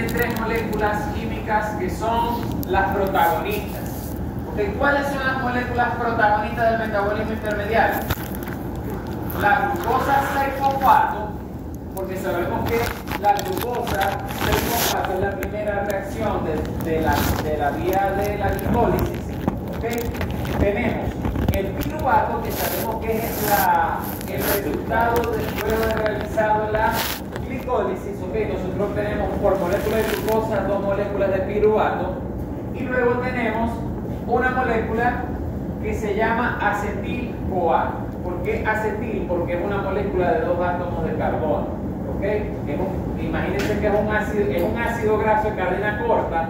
tres moléculas químicas que son las protagonistas. ¿Okay? ¿Cuáles son las moléculas protagonistas del metabolismo intermediario? La glucosa 6-fosfato, porque sabemos que la glucosa 6-fosfato es la primera reacción de la vía de la glicólisis. ¿Okay? Tenemos el piruvato, que sabemos que es el resultado luego de realizado la glicólisis. ¿Okay? Nosotros tenemos por molécula de glucosa 2 moléculas de piruvato, y luego tenemos una molécula que se llama acetil-CoA. ¿Por qué acetil? Porque es una molécula de 2 átomos de carbono. ¿Okay? Imagínense que es un ácido graso de cadena corta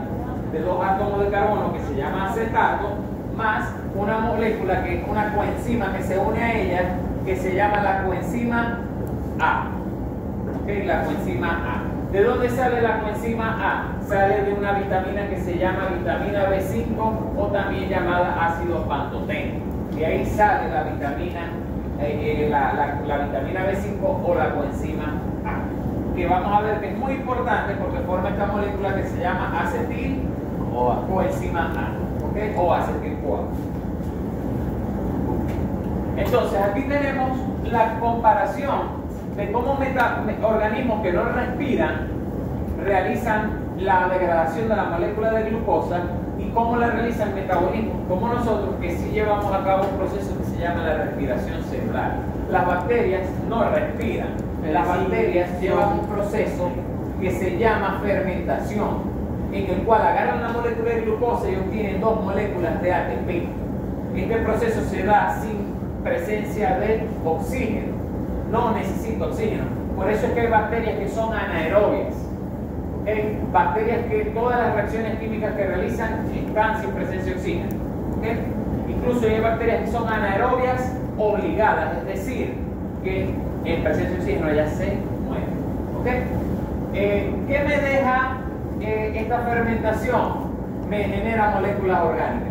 de 2 átomos de carbono que se llama acetato, más una molécula que es una coenzima que se une a ella, que se llama la coenzima A. ¿Okay? La coenzima A. ¿De dónde sale la coenzima A? Sale de una vitamina que se llama vitamina B5, o también llamada ácido pantoténico. De ahí sale la vitamina, la vitamina B5 o la coenzima A, que vamos a ver que es muy importante porque forma esta molécula que se llama acetil coenzima A, ¿okay? O acetil-CoA. Entonces aquí tenemos la comparación de cómo organismos que no respiran realizan la degradación de la molécula de glucosa y cómo la realiza el metabolismo, como nosotros que sí llevamos a cabo un proceso que se llama la respiración celular. Las bacterias no respiran, las bacterias llevan un proceso que se llama fermentación, en el cual agarran la molécula de glucosa y obtienen 2 moléculas de ATP. Este proceso se da sin presencia de oxígeno, no necesita oxígeno. Por eso es que hay bacterias que son anaerobias. ¿Okay? Bacterias que todas las reacciones químicas que realizan están sin presencia de oxígeno. ¿Okay? Incluso hay bacterias que son anaerobias obligadas, es decir, que en presencia de oxígeno ellas se mueren. ¿Okay? ¿Qué me deja esta fermentación? Me genera moléculas orgánicas.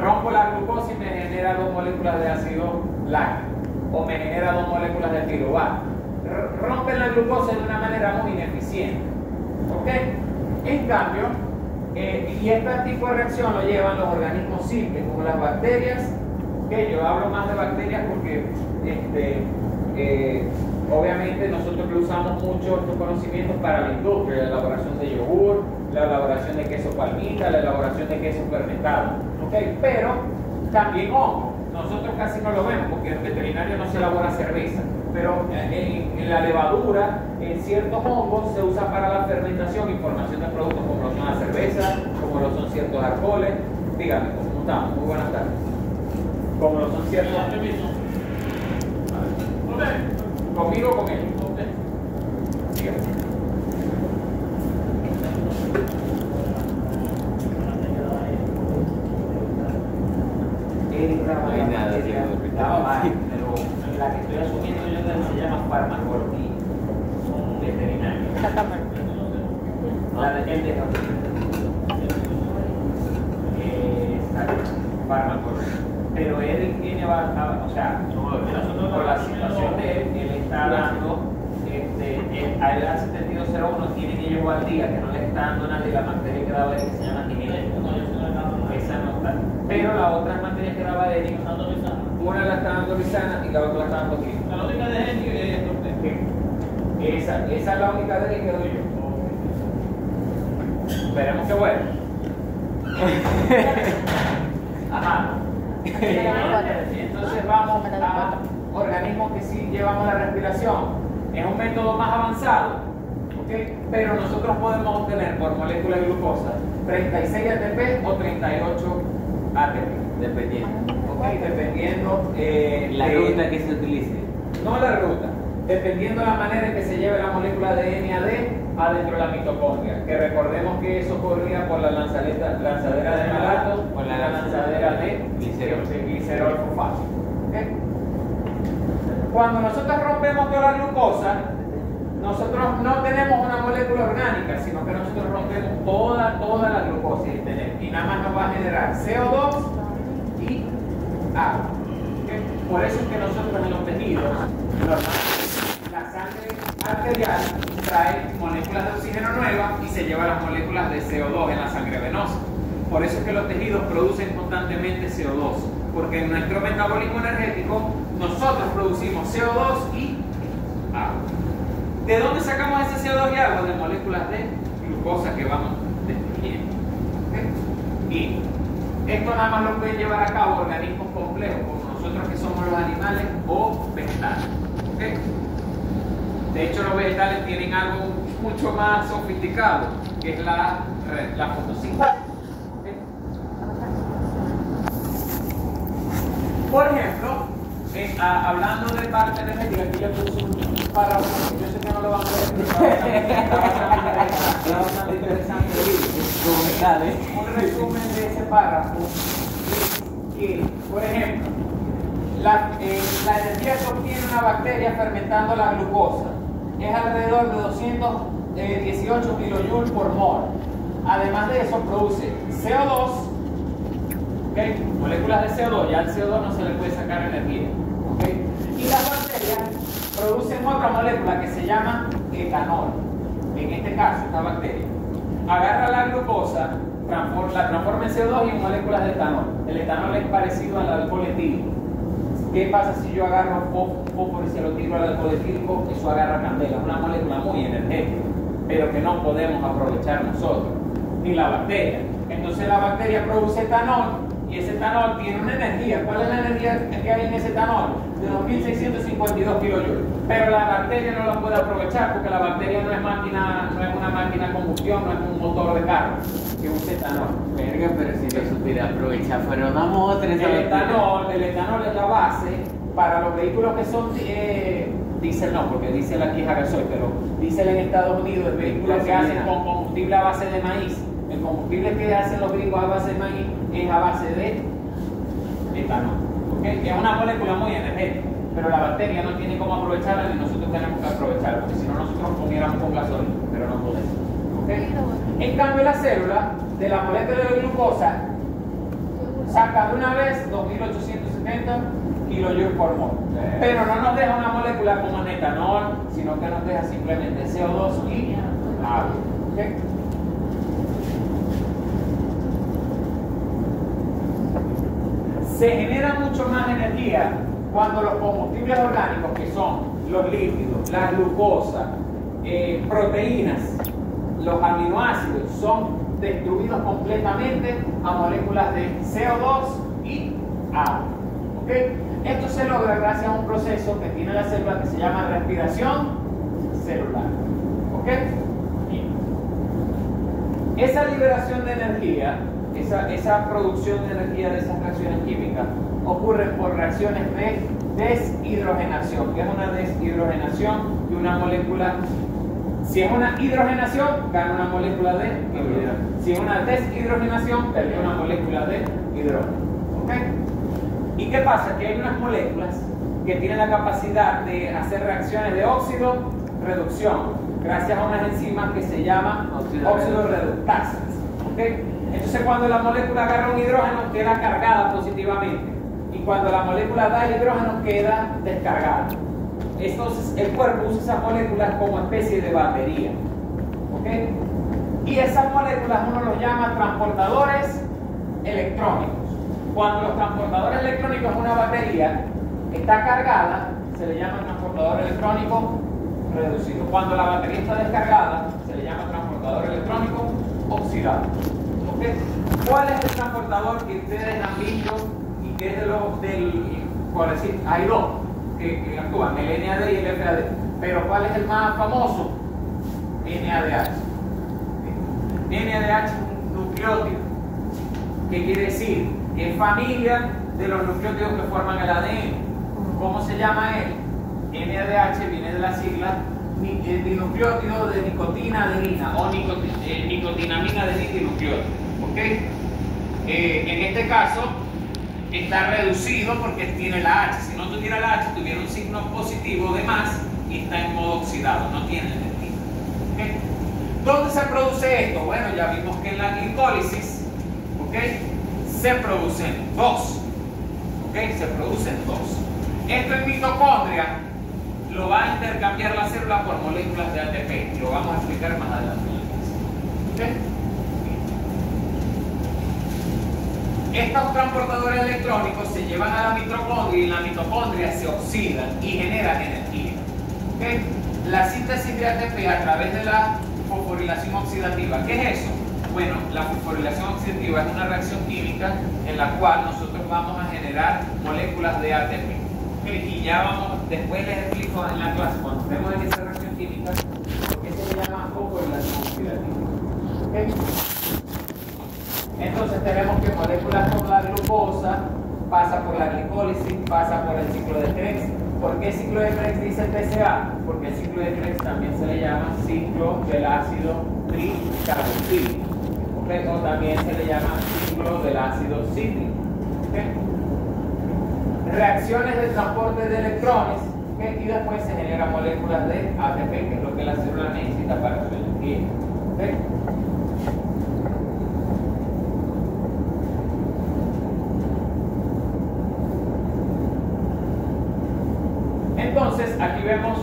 Rompo la glucosa y me genera 2 moléculas de ácido láctico, o me genera 2 moléculas de piruvato. Rompen la glucosa de una manera muy ineficiente. ¿Okay? En cambio, y este tipo de reacción lo llevan los organismos simples, como las bacterias, que yo hablo más de bacterias porque obviamente nosotros que usamos mucho estos conocimientos para la industria, la elaboración de yogur, la elaboración de queso palmita, la elaboración de queso fermentado. ¿Okay? Pero también hongos. Nosotros casi no lo vemos porque en veterinario no se elabora cerveza, pero en la levadura, en ciertos hongos se usa para la fermentación y formación de productos como lo son la cerveza, como lo son ciertos alcoholes. Dígame, ¿cómo estamos? Muy buenas tardes. Como lo son ciertos... ¿Conmigo o con él? Dígame. Pero la que estoy asumiendo yo se llama farmacología veterinaria. La de él de farmacología. Pero él tiene, o sea, por la situación de él está dando, a él hace 7201 tiene que llevar al día, que no le está dando nadie la materia que daba él, que se llama quinina. Esa no está. Pero la otra materia que daba él, una la está dando Lisana y la otra la está dando quinina. La única de él es esa es la única de él que doy yo. Esperemos que bueno. Ajá. Entonces vamos a organismos que sí llevamos la respiración. Es un método más avanzado, ¿okay? Pero nosotros podemos obtener por molécula de glucosa 36 ATP o 38 ATP, dependiendo. ¿Okay? Dependiendo la ruta que se utilice. No la ruta, dependiendo de la manera en que se lleve la molécula de NAD adentro de la mitocondria, que recordemos que eso corría por la lanzadera de malato o la lanzadera de glicerol fosfato. ¿Okay? Cuando nosotros rompemos toda la glucosa, nosotros no tenemos una molécula orgánica, sino que nosotros rompemos toda la glucosa y nada más nos va a generar CO2 y agua. ¿Okay? Por eso es que nosotros en los tejidos, normalmente la sangre arterial trae moléculas moléculas de oxígeno nuevas y se lleva las moléculas de CO2 en la sangre venosa. Por eso es que los tejidos producen constantemente CO2, porque en nuestro metabolismo energético nosotros producimos CO2 y agua. ¿De dónde sacamos ese CO2 y agua? De moléculas de glucosa que vamos destruyendo. ¿Okay? Y esto nada más lo pueden llevar a cabo organismos complejos, como nosotros que somos los animales o vegetales. ¿Okay? De hecho, los vegetales tienen algo mucho más sofisticado, que es la fotosíntesis. ¿Okay? Por ejemplo, hablando de parte energética, aquí yo puse un párrafo, yo sé que no lo van a ver, pero está bastante interesante. Un resumen de ese párrafo que, por ejemplo, la energía que obtiene una bacteria fermentando la glucosa es alrededor de 218 kilojoules por mol. Además de eso, produce CO2, ¿okay? Moléculas de CO2, ya al CO2 no se le puede sacar energía. ¿Okay? Y las bacterias producen otra molécula que se llama etanol. En este caso, esta bacteria agarra la glucosa, la transforma en CO2 y en moléculas de etanol. El etanol es parecido al alcohol etílico. ¿Qué pasa si yo agarro fósforo y se lo tiro al alcohol etílico? Eso agarra candela, es una molécula muy energética, pero que no podemos aprovechar nosotros, ni la bacteria. Entonces la bacteria produce etanol y ese etanol tiene una energía. ¿Cuál es la energía que hay en ese etanol? De 2652 kilojoules. Pero la bacteria no la puede aprovechar porque la bacteria no es una máquina de combustión, no es un motor de carro que usa etanol. Verga, pero si lo supiera aprovechar, pero una moto en esa el etanol es la base para los vehículos que son diésel, no, porque diésel aquí es a gasoil, pero diésel en Estados Unidos es vehículos que hacen con combustible a base de maíz. El combustible que hacen los gringos a base de maíz es a base de etanol. ¿Okay? Es una molécula muy energética, pero la bacteria no tiene cómo aprovecharla ni nosotros tenemos que aprovecharla, porque si no nosotros comiéramos con gasolina, pero no podemos. ¿Okay? En cambio, la célula de la molécula de glucosa saca de una vez 2870 kilojoules por mol, pero no nos deja una molécula como en etanol, sino que nos deja simplemente CO2 y agua. ¿Okay? Se genera mucho más energía cuando los combustibles orgánicos, que son los lípidos, la glucosa, proteínas, los aminoácidos, son destruidos completamente a moléculas de CO2 y agua. ¿Okay? Esto se logra gracias a un proceso que tiene la célula que se llama respiración celular. ¿Okay? Bien. Esa liberación de energía, esa producción de energía de esas reacciones químicas ocurre por reacciones de deshidrogenación. ¿Qué es una deshidrogenación? Que una molécula, si es una hidrogenación, gana una molécula de hidrógeno. Si es una deshidrogenación, pierde una molécula de hidrógeno. ¿Okay? ¿Y qué pasa? Que hay unas moléculas que tienen la capacidad de hacer reacciones de óxido-reducción gracias a unas enzimas que se llaman óxido-reductasas. ¿Okay? Entonces, cuando la molécula agarra un hidrógeno, queda cargada positivamente. Y cuando la molécula da el hidrógeno, queda descargada. Entonces, el cuerpo usa esas moléculas como especie de batería. ¿Okay? Y esas moléculas uno los llama transportadores electrónicos. Cuando los transportadores electrónicos en una batería está cargada, se le llama transportador electrónico reducido. Cuando la batería está descargada, se le llama transportador electrónico oxidado. ¿Okay? ¿Cuál es el transportador que ustedes han visto y que es por decir, hay dos que actúan, el NAD y el FAD? Pero ¿cuál es el más famoso? NADH. NADH es un nucleótido. ¿Qué quiere decir? Que es familia de los nucleótidos que forman el ADN. ¿Cómo se llama él? NADH viene de la sigla dinucleótido de nicotina adenina o nicotinamina adenina-dinucleótido. ¿Okay? En este caso está reducido porque tiene la H. Si no tuviera la H, tuviera un signo positivo de más y está en modo oxidado, no tiene energía. ¿Okay? ¿Dónde se produce esto? Bueno, ya vimos que en la glicólisis, ¿okay?, se producen dos. ¿Okay? Se producen dos. Esto en mitocondria lo va a intercambiar la célula por moléculas de ATP. Lo vamos a explicar más adelante. ¿Okay? Estos transportadores electrónicos se llevan a la mitocondria y la mitocondria se oxidan y generan energía. ¿Okay? La síntesis de ATP a través de la fosforilación oxidativa. ¿Qué es eso? Bueno, la fosforilación oxidativa es una reacción química en la cual nosotros vamos a generar moléculas de ATP. ¿Okay? Y ya vamos, después les explico en la clase, cuando estemos en esa reacción química, por qué se llama fosforilación oxidativa. ¿Okay? Entonces tenemos que moléculas como la glucosa pasa por la glicólisis, pasa por el ciclo de Krebs. ¿Por qué el ciclo de Krebs dice TCA? Porque el ciclo de Krebs también se le llama ciclo del ácido tricarboxílico. ¿Okay? O también se le llama ciclo del ácido cítrico. ¿Okay? Reacciones de transporte de electrones, ¿okay? Y después se generan moléculas de ATP, que es lo que la célula necesita para su energía. ¿Okay? Entonces, aquí vemos,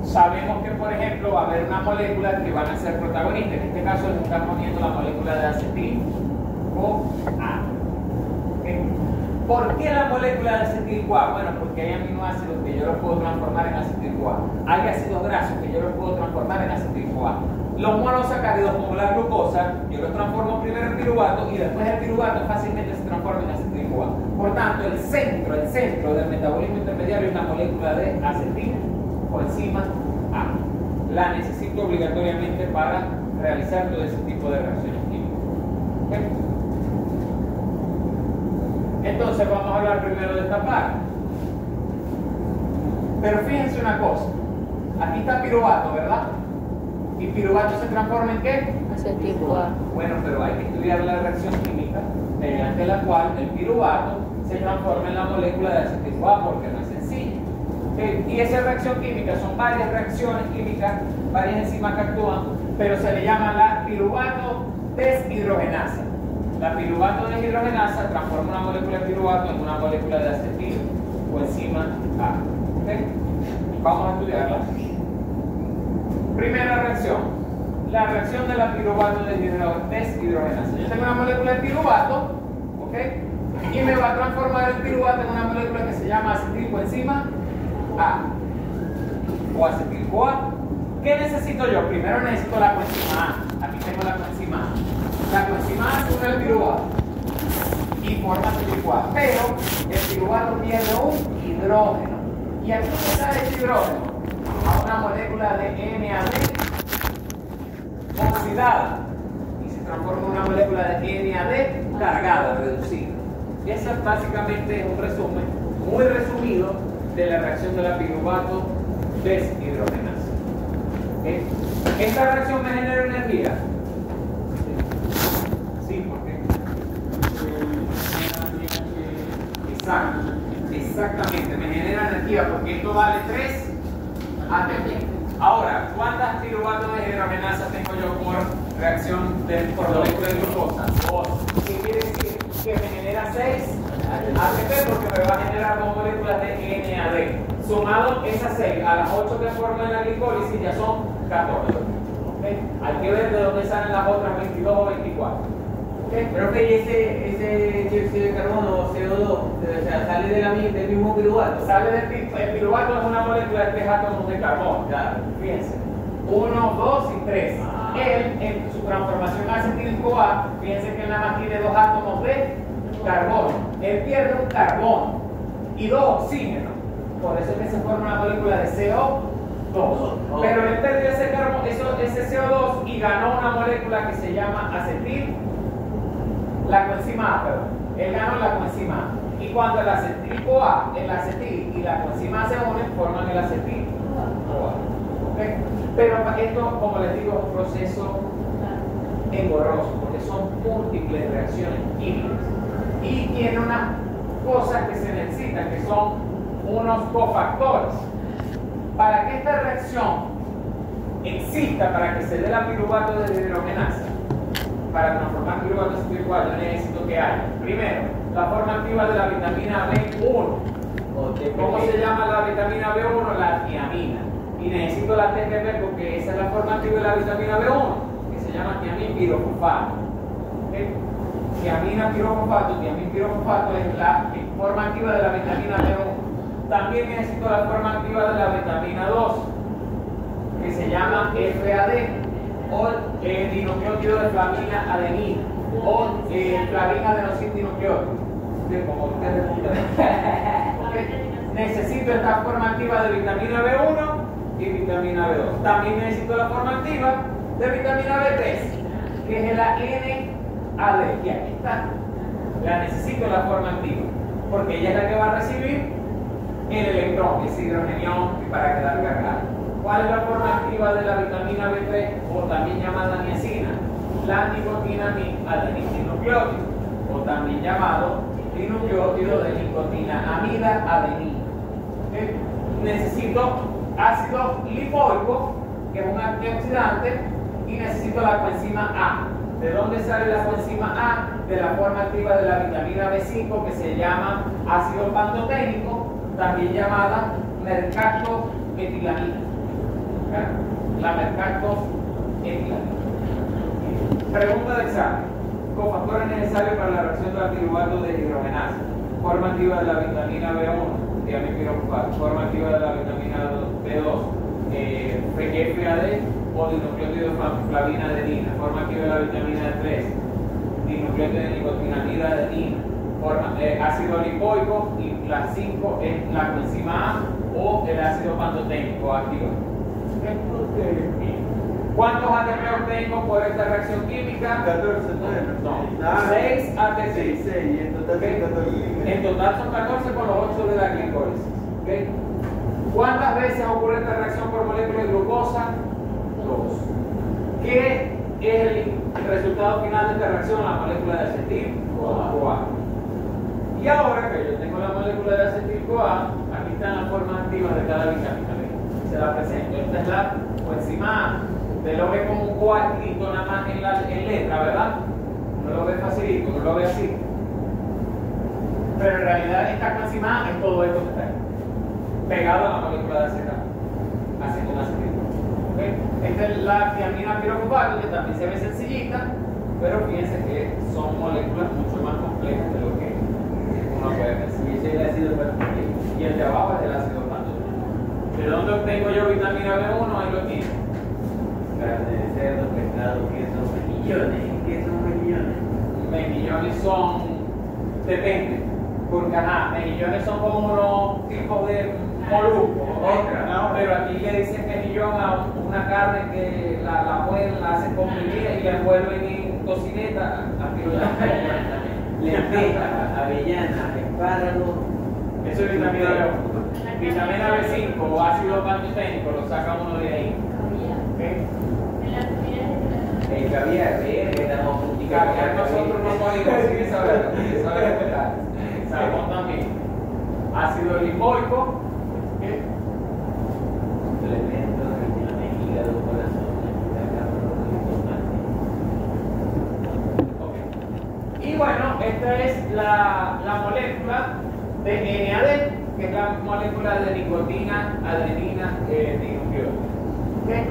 sabemos que, por ejemplo, va a haber una molécula que van a ser protagonistas. En este caso, les están poniendo la molécula de acetil-CoA. ¿Okay? ¿Por qué la molécula de acetil-CoA? Bueno, porque hay aminoácidos que yo los puedo transformar en acetil-CoA. Hay ácidos grasos que yo los puedo transformar en acetil-CoA. Los monosacáridos, como la glucosa, yo los transformo primero en piruvato y después el piruvato fácilmente se transforma en acetil-CoA. Por tanto, el centro del metabolismo intermediario es la molécula de acetil coenzima A. La necesito obligatoriamente para realizar todo ese tipo de reacciones químicas. ¿Okay? Entonces vamos a hablar primero de esta parte. Pero fíjense una cosa. Aquí está piruvato, ¿verdad? ¿Y piruvato se transforma en qué? Acetil-CoA. Bueno, pero hay que estudiar la reacción química mediante la cual el piruvato se transforma en la molécula de acetil-CoA, porque no es sencillo. ¿Okay? Y esa reacción química son varias reacciones químicas, varias enzimas que actúan, pero se le llama la piruvato deshidrogenasa. La piruvato deshidrogenasa transforma una molécula de piruvato en una molécula de acetil coenzima A. ¿Okay? Vamos a estudiarla. Primera reacción, la reacción de la piruvato deshidrogenasa. Yo tengo una molécula de piruvato, ¿ok? Y me va a transformar el piruvato en una molécula que se llama acetilcoenzima A o acetil-CoA. ¿Qué necesito yo? Primero necesito la coenzima A. Aquí tengo la coenzima A. La coenzima A se une al piruvato y forma acetil-CoA, pero el piruvato pierde un hidrógeno. ¿Y aquí está el hidrógeno? A una molécula de NAD oxidada y se transforma en una molécula de NAD cargada, reducida. Y eso es básicamente un resumen muy resumido de la reacción de la piruvato deshidrogenasa. ¿Okay? ¿Esta reacción me genera energía? Sí, porque exactamente, me genera energía porque esto vale 3 ATP. Ahora, ¿cuántas piruvato deshidrogenasa tengo yo por reacción por molécula de glucosa? 2. ¿Qué quiere decir? Que me genera 6 ATP porque me va a generar 2 moléculas de NAD. Sumado esas 6 a las 8 que forman la glicólisis ya son 14. ¿Okay? Hay que ver de dónde salen las otras 22 o 24. ¿Okay? Pero que ese dióxido de carbono, CO2, o sea, sale del mismo piruvato. Sale el piruvato es una molécula de 3 átomos de carbono. Claro. Fíjense. 1, 2 y 3. Él, en su transformación a acetil-CoA, fíjense que él nada más tiene 2 átomos de carbono. Él pierde un carbono y 2 oxígenos. Por eso es que se forma una molécula de CO2. Pero él perdió ese CO2 y ganó una molécula que se llama acetil, la coenzima A, perdón. Él ganó la coenzima A. Y cuando el acetil-CoA, el acetil y la coenzima A se unen, forman el acetil-CoA. ¿Okay? Pero esto, como les digo, es un proceso engorroso, porque son múltiples reacciones químicas. Y tiene unas cosas que se necesitan, que son unos cofactores. Para que esta reacción exista, para que se dé la piruvato deshidrogenasa, para transformar piruvato en acetil-CoA, yo necesito que haya, primero, la forma activa de la vitamina B1. ¿Cómo se llama la vitamina B1? La tiamina. Y necesito la TPP porque esa es la forma activa de la vitamina B1, que se llama tiamina pirofosfato. ¿Okay? Tiamina pirofosfato es la forma activa de la vitamina B1. También necesito la forma activa de la vitamina 2, que se llama FAD, o dinucleótido de flavina adenina, o flavina adenosindinucleótido. Como ustedes ¿okay? Necesito esta forma activa de vitamina B1 y vitamina B2. También necesito la forma activa de vitamina B3, que es la NAD. Y aquí está. La necesito la forma activa, porque ella es la que va a recibir el electrón, ese hidrogenión, para quedar cargado. ¿Cuál es la forma activa de la vitamina B3, o también llamada niacina? La nicotinamida-adenina, o también llamado dinucleótido de nicotinamida adenina. ¿Okay? Necesito ácido lipoico, que es un antioxidante, y necesito la coenzima A. ¿De dónde sale la coenzima A? De la forma activa de la vitamina B5, que se llama ácido pantoténico, también llamada mercaptoetilamina. La mercaptoetilamina. Pregunta de examen. Cofactores necesarios para la reacción de la piruvato de hidrogenasa. Forma activa de la vitamina B1, tiamina-pirofosfato. Forma activa de la vitamina B2, FAD o dinucleótido de flavina adenina. Forma activa de la vitamina D3, dinucleótido de nicotinamida adenina. Ácido lipoico, y la 5 es la coenzima A o el ácido pantoténico activo. ¿Cuántos ATP obtengo por esta reacción química? 14, no. 6 ATP. 6, y en total son 14. En total son 14 con los 8 de la glicólisis. ¿Okay? ¿Cuántas veces ocurre esta reacción por molécula de glucosa? 2. ¿Qué es el resultado final de esta reacción? La molécula de acetil-CoA. Y ahora que yo tengo la molécula de acetil-CoA, aquí están las formas activas de cada vitamina B. Se la presento. Esta es la coenzima A. Usted lo ve como un CoA escrito nada más en letra, ¿verdad? No lo ve facilito, no lo ve así. Pero en realidad esta coenzima A es todo esto que está ahí, pegado a la molécula de acetil. ¿Okay? Esta es la tiamina pirofosfato, que también se ve sencillita, pero fíjense que son moléculas mucho más complejas de lo que uno puede pensar. Y ese es el ácido pantoténico. Y el de abajo es el ácido pantoténico. ¿De dónde obtengo yo vitamina B1? Ahí lo tiene. Carne de cerdo, pescado, queso, mejillones. ¿Qué son mejillones? Mejillones son, depende, porque mejillones son como unos tipos de moluscos, ¿no? Pero aquí le dicen mejillón a una carne que la muelen, la hacen comprimida y la envuelven en tocineta. Aquí lo llaman lentejas, avellanas, espárragos. eso es vitamina B1. Vitamina B5 o ácido pantoténico lo saca uno de ahí. ¿Okay? El caviar, que estamos Caviar nosotros no podemos decir esa verdad, eso es verdad. Salmón también. Ácido lipoico. ¿Okay? Elementos, hígado, corazón, okay. Y bueno, esta es la molécula de NAD, que es la molécula de nicotina, adenina, dinucleótido. ¿Okay?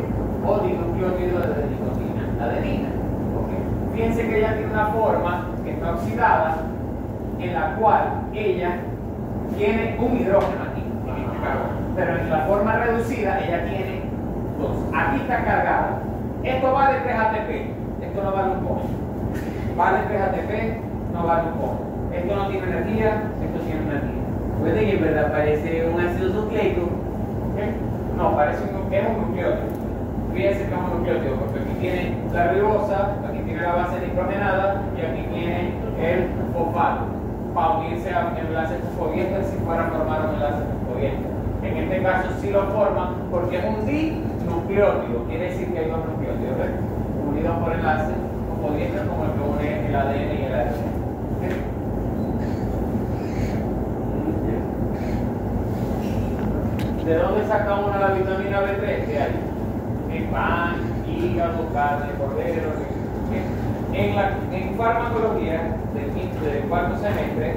O dinucleótido de nicotina, adenina. ¿Okay? Fíjense que ella tiene una forma que está oxidada, en la cual ella tiene un hidrógeno aquí, en este carbono. Pero en la forma reducida ella tiene 2. Aquí está cargada. Esto vale 3 ATP, esto no vale un poco. Vale 3 ATP, no vale un poco. Esto no tiene energía, esto tiene energía. Puede que en verdad parece un ácido nucleico. ¿Okay? No, parece es un nucleótido. Fíjense que es un nucleótido, porque aquí tiene la ribosa, aquí tiene la base nitrogenada y aquí tiene el fosfato para unirse a enlace fosfodiéster si fuera a formar un enlace fosfodiéster. En este caso sí lo forma porque es un dinucleótido, quiere decir que hay dos nucleótidos unidos por enlace fosfodiéster como el que une el ADN y el ARN. ¿De dónde saca uno la vitamina B3? De ahí. En pan, hígado, carne, cordero. En farmacología del cuarto semestre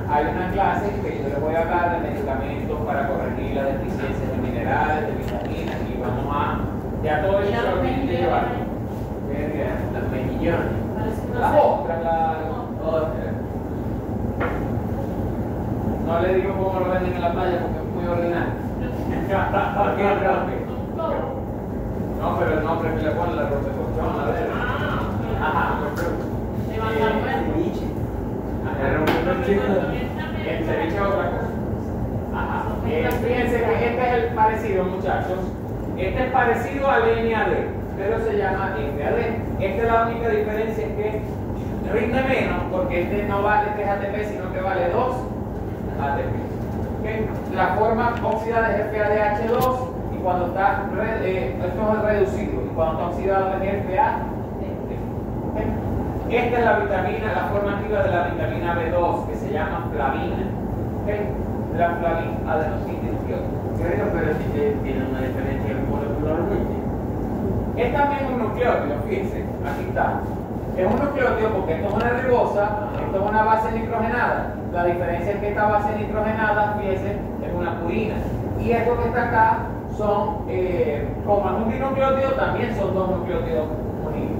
hay una clase que yo les voy a hablar de medicamentos para corregir las deficiencias de minerales, de vitaminas, y vamos a, ya todo eso lo tienen que llevar. Las mejillones. Las ostras, no le digo cómo lo venden en la playa porque es muy ordinario. No, pero el nombre que le ponen la rotación, la de. Ajá, el ceviche es otra cosa. Ajá. Fíjense que este es el parecido, muchachos. Este es parecido al NAD, pero se llama FAD. Esta es la única diferencia, es que rinde menos porque este no vale 3 ATP, sino que vale 2 ATP. ¿Okay? La forma oxidada es FADH2 y cuando está esto es reducido y cuando está oxidado es FAD. Esta es la vitamina, la forma activa de la vitamina B2 que se llama flavina. ¿Okay? La flavina adenosíndinucleótido. Pero si tiene una diferencia molecularmente. Es también un nucleótido, fíjense, aquí está. Es un nucleótido porque esto es una ribosa, esto es una base nitrogenada. La diferencia es que esta base nitrogenada, fíjense, es una purina. Y esto que está acá son, como es un dinucleótido, también son dos nucleótidos unidos.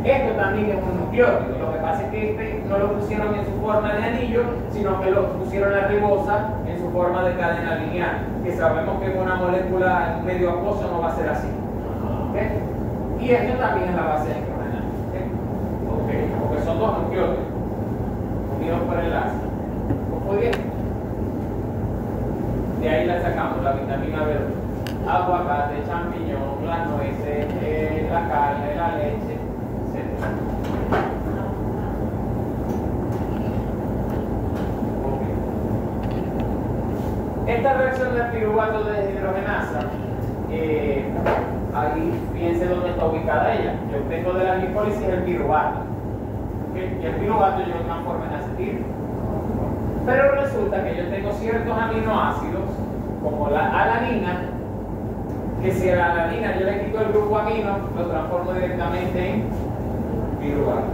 Esto también es un nucleótido, lo que pasa es que este no lo pusieron en su forma de anillo, sino que lo pusieron en la ribosa en su forma de cadena lineal, que sabemos que en una molécula en un medio acuoso no va a ser así. ¿Okay? Y esto también es la base nitrogenada. ¿Okay? Porque son dos nucleótidos unidos por enlace. ¿Muy bien? De ahí la sacamos, la vitamina B2. Aguacate, champiñón, las nueces, la carne, la leche, etc. Okay. Esta reacción del piruvato de deshidrogenasa, ahí fíjense dónde está ubicada ella. Yo tengo de la glicólisis el piruvato. ¿Okay? Y el piruvato yo lo transformo en acetil. Pero resulta que yo tengo ciertos aminoácidos, como la alanina, que si a la alanina yo le quito el grupo amino, lo transformo directamente en piruvato.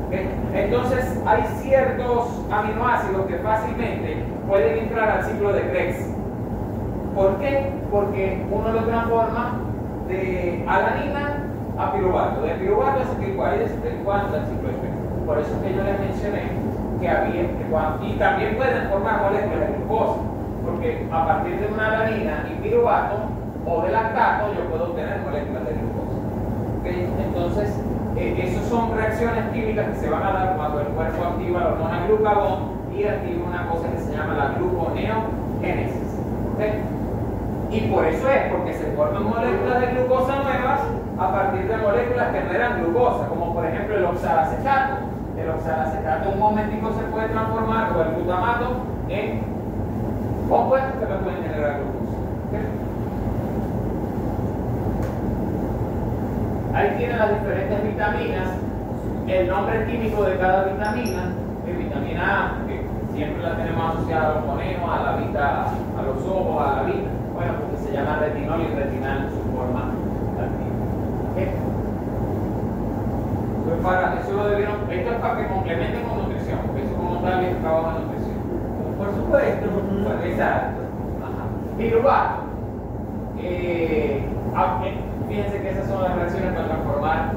¿Okay? Entonces hay ciertos aminoácidos que fácilmente pueden entrar al ciclo de Krebs. ¿Por qué? Porque uno lo transforma de alanina a piruvato, de piruvato a acetil-CoA y de acetil-CoA al ciclo de Krebs. Por eso es que yo les mencioné que había, y también pueden formar moléculas de glucosa, porque a partir de una alanina y piruvato o de lactato yo puedo obtener moléculas de glucosa. ¿Okay? Entonces, esas son reacciones químicas que se van a dar cuando el cuerpo activa la hormona glucagón y activa una cosa que se llama la gluconeogénesis. ¿Okay? Y por eso es, porque se forman moléculas de glucosa nuevas a partir de moléculas que no eran glucosa, como por ejemplo el oxalacetato. El oxalacetato en un momentico se puede transformar, o el glutamato, en compuestos que no pueden generar glucosa. ¿Okay? Ahí tienen las diferentes vitaminas, el nombre químico de cada vitamina. Vitamina A, que siempre la tenemos asociada a los conejos, a la vista, a los ojos, a la vista. Bueno, porque se llama retinol y retinal en su forma activa. ¿Okay? Eso lo debieron, esto es para que complementen con nutrición, porque eso como tal es trabajo de nutrición. Por supuesto, exacto. Piruvato. Fíjense que esas son las reacciones para transformar.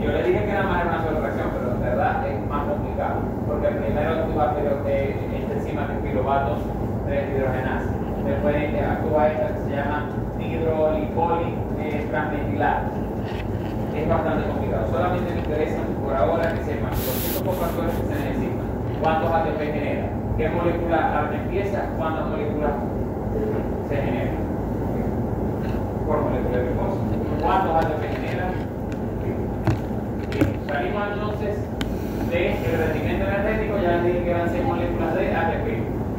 Yo le dije que nada más era una sola reacción, pero en verdad es más complicado, porque primero actúa esta enzima que es piruvato de deshidrogenasa. Después actúa esta que se llama hidrolipoli-transmetilato. Es bastante complicado. Solamente me interesa por ahora que sepan los cofactores que se necesitan, cuántos ATP genera, qué molécula empieza, cuántas moléculas se generan por molécula de glucosa, cuántos ATP genera. Salimos entonces del rendimiento energético. Ya les dije que eran 6 moléculas de ATP.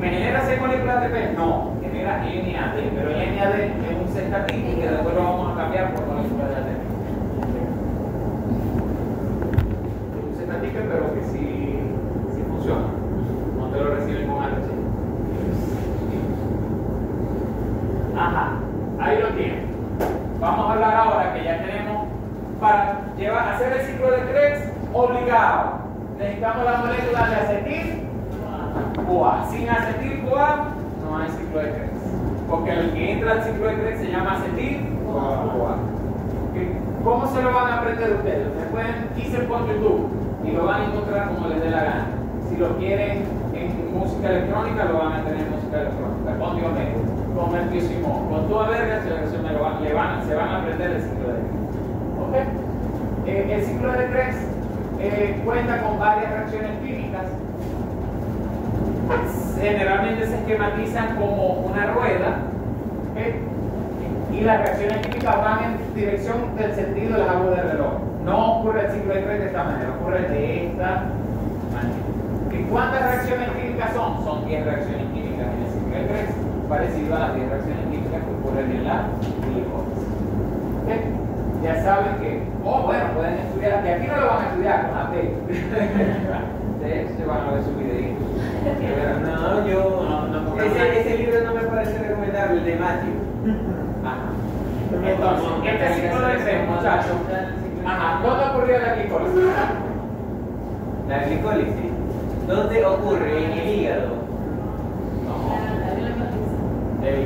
¿Me genera 6 moléculas de ATP? No, genera NAD, pero el NAD es un sextatito y que después lo vamos a cambiar por moléculas de ATP. Pero que sí funciona, no te lo reciben con HC. Ajá, ahí lo tienen. Vamos a hablar ahora que ya tenemos para hacer el ciclo de Krebs obligado. Necesitamos la molécula de acetil CoA. Sin acetil-CoA no hay ciclo de Krebs. Porque el que entra al ciclo de Krebs se llama acetil-CoA. ¿Cómo se lo van a aprender ustedes? Ustedes pueden irse por YouTube y lo van a encontrar como les dé la gana. Si lo quieren en música electrónica, lo van a tener en música electrónica. Con Diomedes, con Mercurio Simón, con toda verga, se van a aprender el ciclo de Krebs. ¿Okay? El ciclo de Krebs cuenta con varias reacciones químicas. Generalmente se esquematizan como una rueda. ¿Okay? Y las reacciones químicas van en dirección del sentido de las agujas del reloj. No ocurre el ciclo de Krebs de esta manera, ocurre de esta manera. ¿Y cuántas reacciones químicas son? Son 10 reacciones químicas en el ciclo de Krebs, parecido a las 10 reacciones químicas que ocurren en la glucosa. ¿Okay? Ya saben que, bueno, pueden estudiar, que aquí no lo van a estudiar con AP. Ustedes se van a ver su videito. No, ese libro no me parece recomendable, el de Matthew. Entonces, este ciclo de Krebs, muchachos, ¿dónde ocurrió la glicólisis? La glicólisis, ¿dónde ocurre? En el hígado.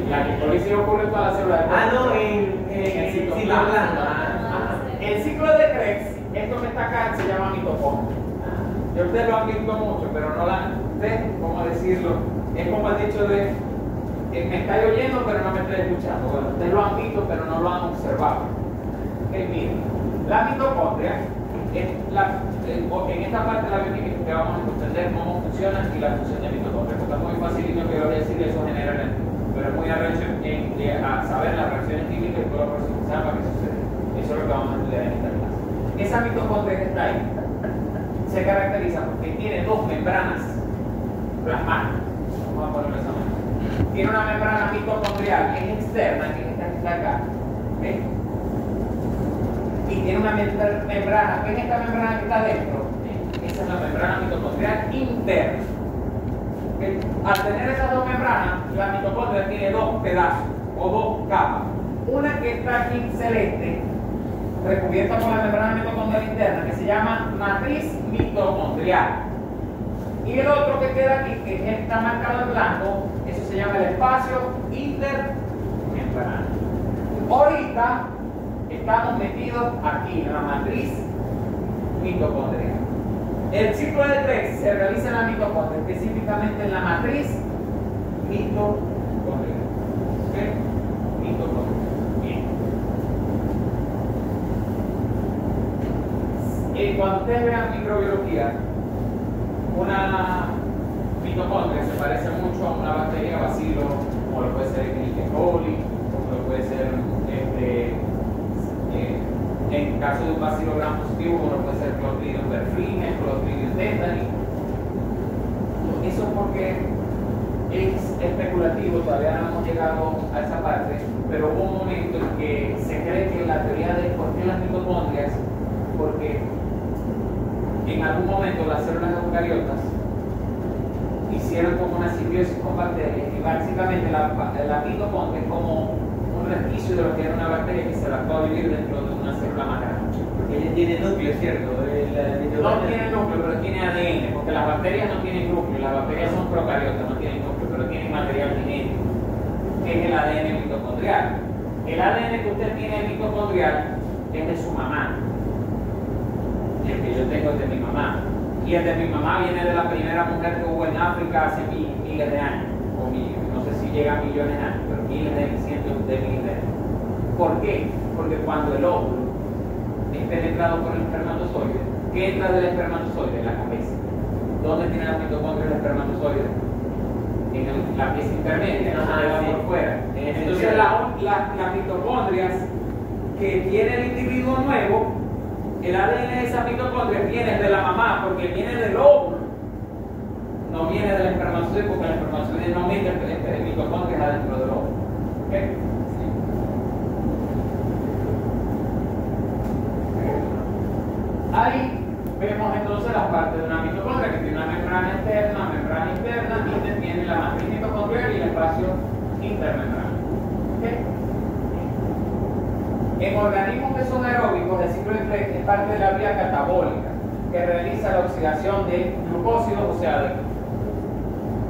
La glicólisis ocurre en todas las células del cuerpo. No, en el citoplasma. El ciclo de Krebs, esto que está acá, se llama mitocondria. Yo ustedes lo han visto mucho, pero no la ven, ¿cómo decirlo? Es como el dicho de me está oyendo pero no me está escuchando. Bueno, ustedes lo han visto pero no lo han observado. Miren, la mitocondria es en esta parte de la bioquímica que vamos a entender cómo funciona y la función de mitocondria, porque es muy facilito que voy a decir eso generalmente, pero es muy arrecho a saber las reacciones químicas y todo lo que sabe qué sucede. Eso es lo que vamos a estudiar en esta clase. Esa mitocondria que está ahí se caracteriza porque tiene dos membranas plasmáticas. Vamos a ponerlo de esa manera. Tiene una membrana mitocondrial que es externa, que es esta que está acá. ¿Okay? Y tiene una membrana, ¿ven esta membrana que está adentro? Esa es la membrana mitocondrial interna. ¿Okay? Al tener esas dos membranas, la mitocondria tiene dos pedazos o dos capas. Una que está aquí celeste, recubierta por la membrana mitocondrial interna, que se llama matriz mitocondrial. Y el otro que queda aquí, que está marcado en blanco, eso se llama el espacio intermembrana. Ahorita estamos metidos aquí en la matriz mitocondrial. El ciclo de Krebs se realiza en la mitocondria, específicamente en la matriz mitocondrial. ¿Okay? Mitocondria. Bien. Cuando ustedes vean microbiología, una mitocondria se parece mucho a una bacteria bacilo, como lo puede ser el coli, como lo puede ser en caso de un bacilo gram positivo, como lo puede ser Clostridium perfringens, Clostridium tetani. Eso es porque es especulativo, todavía no hemos llegado a esa parte, pero hubo un momento en que se cree que la teoría de por qué las mitocondrias, porque en algún momento las células eucariotas hicieron como una simbiosis con bacterias y básicamente la mitocondria es como un resquicio de lo que era una bacteria que se adaptó a vivir dentro de una célula más grande. Porque ella tiene núcleo, ¿cierto? No tiene núcleo, pero tiene ADN, porque las bacterias no tienen núcleo, las bacterias son procariotas, no tienen núcleo, pero tienen material genético, que es el ADN mitocondrial. El ADN que usted tiene mitocondrial es de su mamá. El que yo tengo es de mi mamá. Y el de mi mamá viene de la primera mujer que hubo en África hace miles de años, o no sé si llega a millones de años, pero miles de cientos de miles de años. ¿Por qué? Porque cuando el óvulo es penetrado por el espermatozoide, ¿qué entra del espermatozoide? La cabeza. ¿Dónde tiene la mitocondria el espermatozoide? En la pieza intermedia, no se va por fuera. Entonces las mitocondrias que tiene el individuo nuevo, el ADN de esa mitocondria viene de la mamá, porque viene del óvulo, no viene del espermatozoide, porque el espermatozoide no mete el mitocondria adentro del óvulo. ¿Okay? Ahí vemos entonces las partes de una mitocondria que tiene una membrana externa, una membrana interna y tiene la matriz mitocondrial y el espacio intermembrana. ¿Okay? En organismos que son aeróbicos, el ciclo de Krebs es parte de la vía catabólica que realiza la oxidación de glucósidos, o sea, de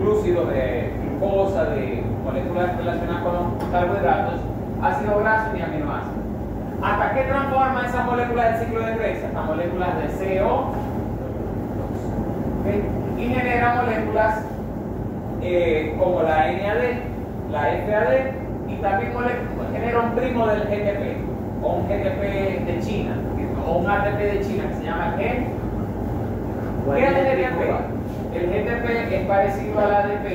glúcidos, de glucosa, de moléculas relacionadas con los carbohidratos, ácidos grasos y aminoácidos. ¿Hasta qué transforma esas moléculas del ciclo de Krebs? Hasta moléculas de CO2. ¿Okay? Y genera moléculas como la NAD, la FAD y también genera un primo del GTP o un GTP de China o un ATP de China que se llama G. ¿Qué es el GTP? El GTP es parecido al ADP,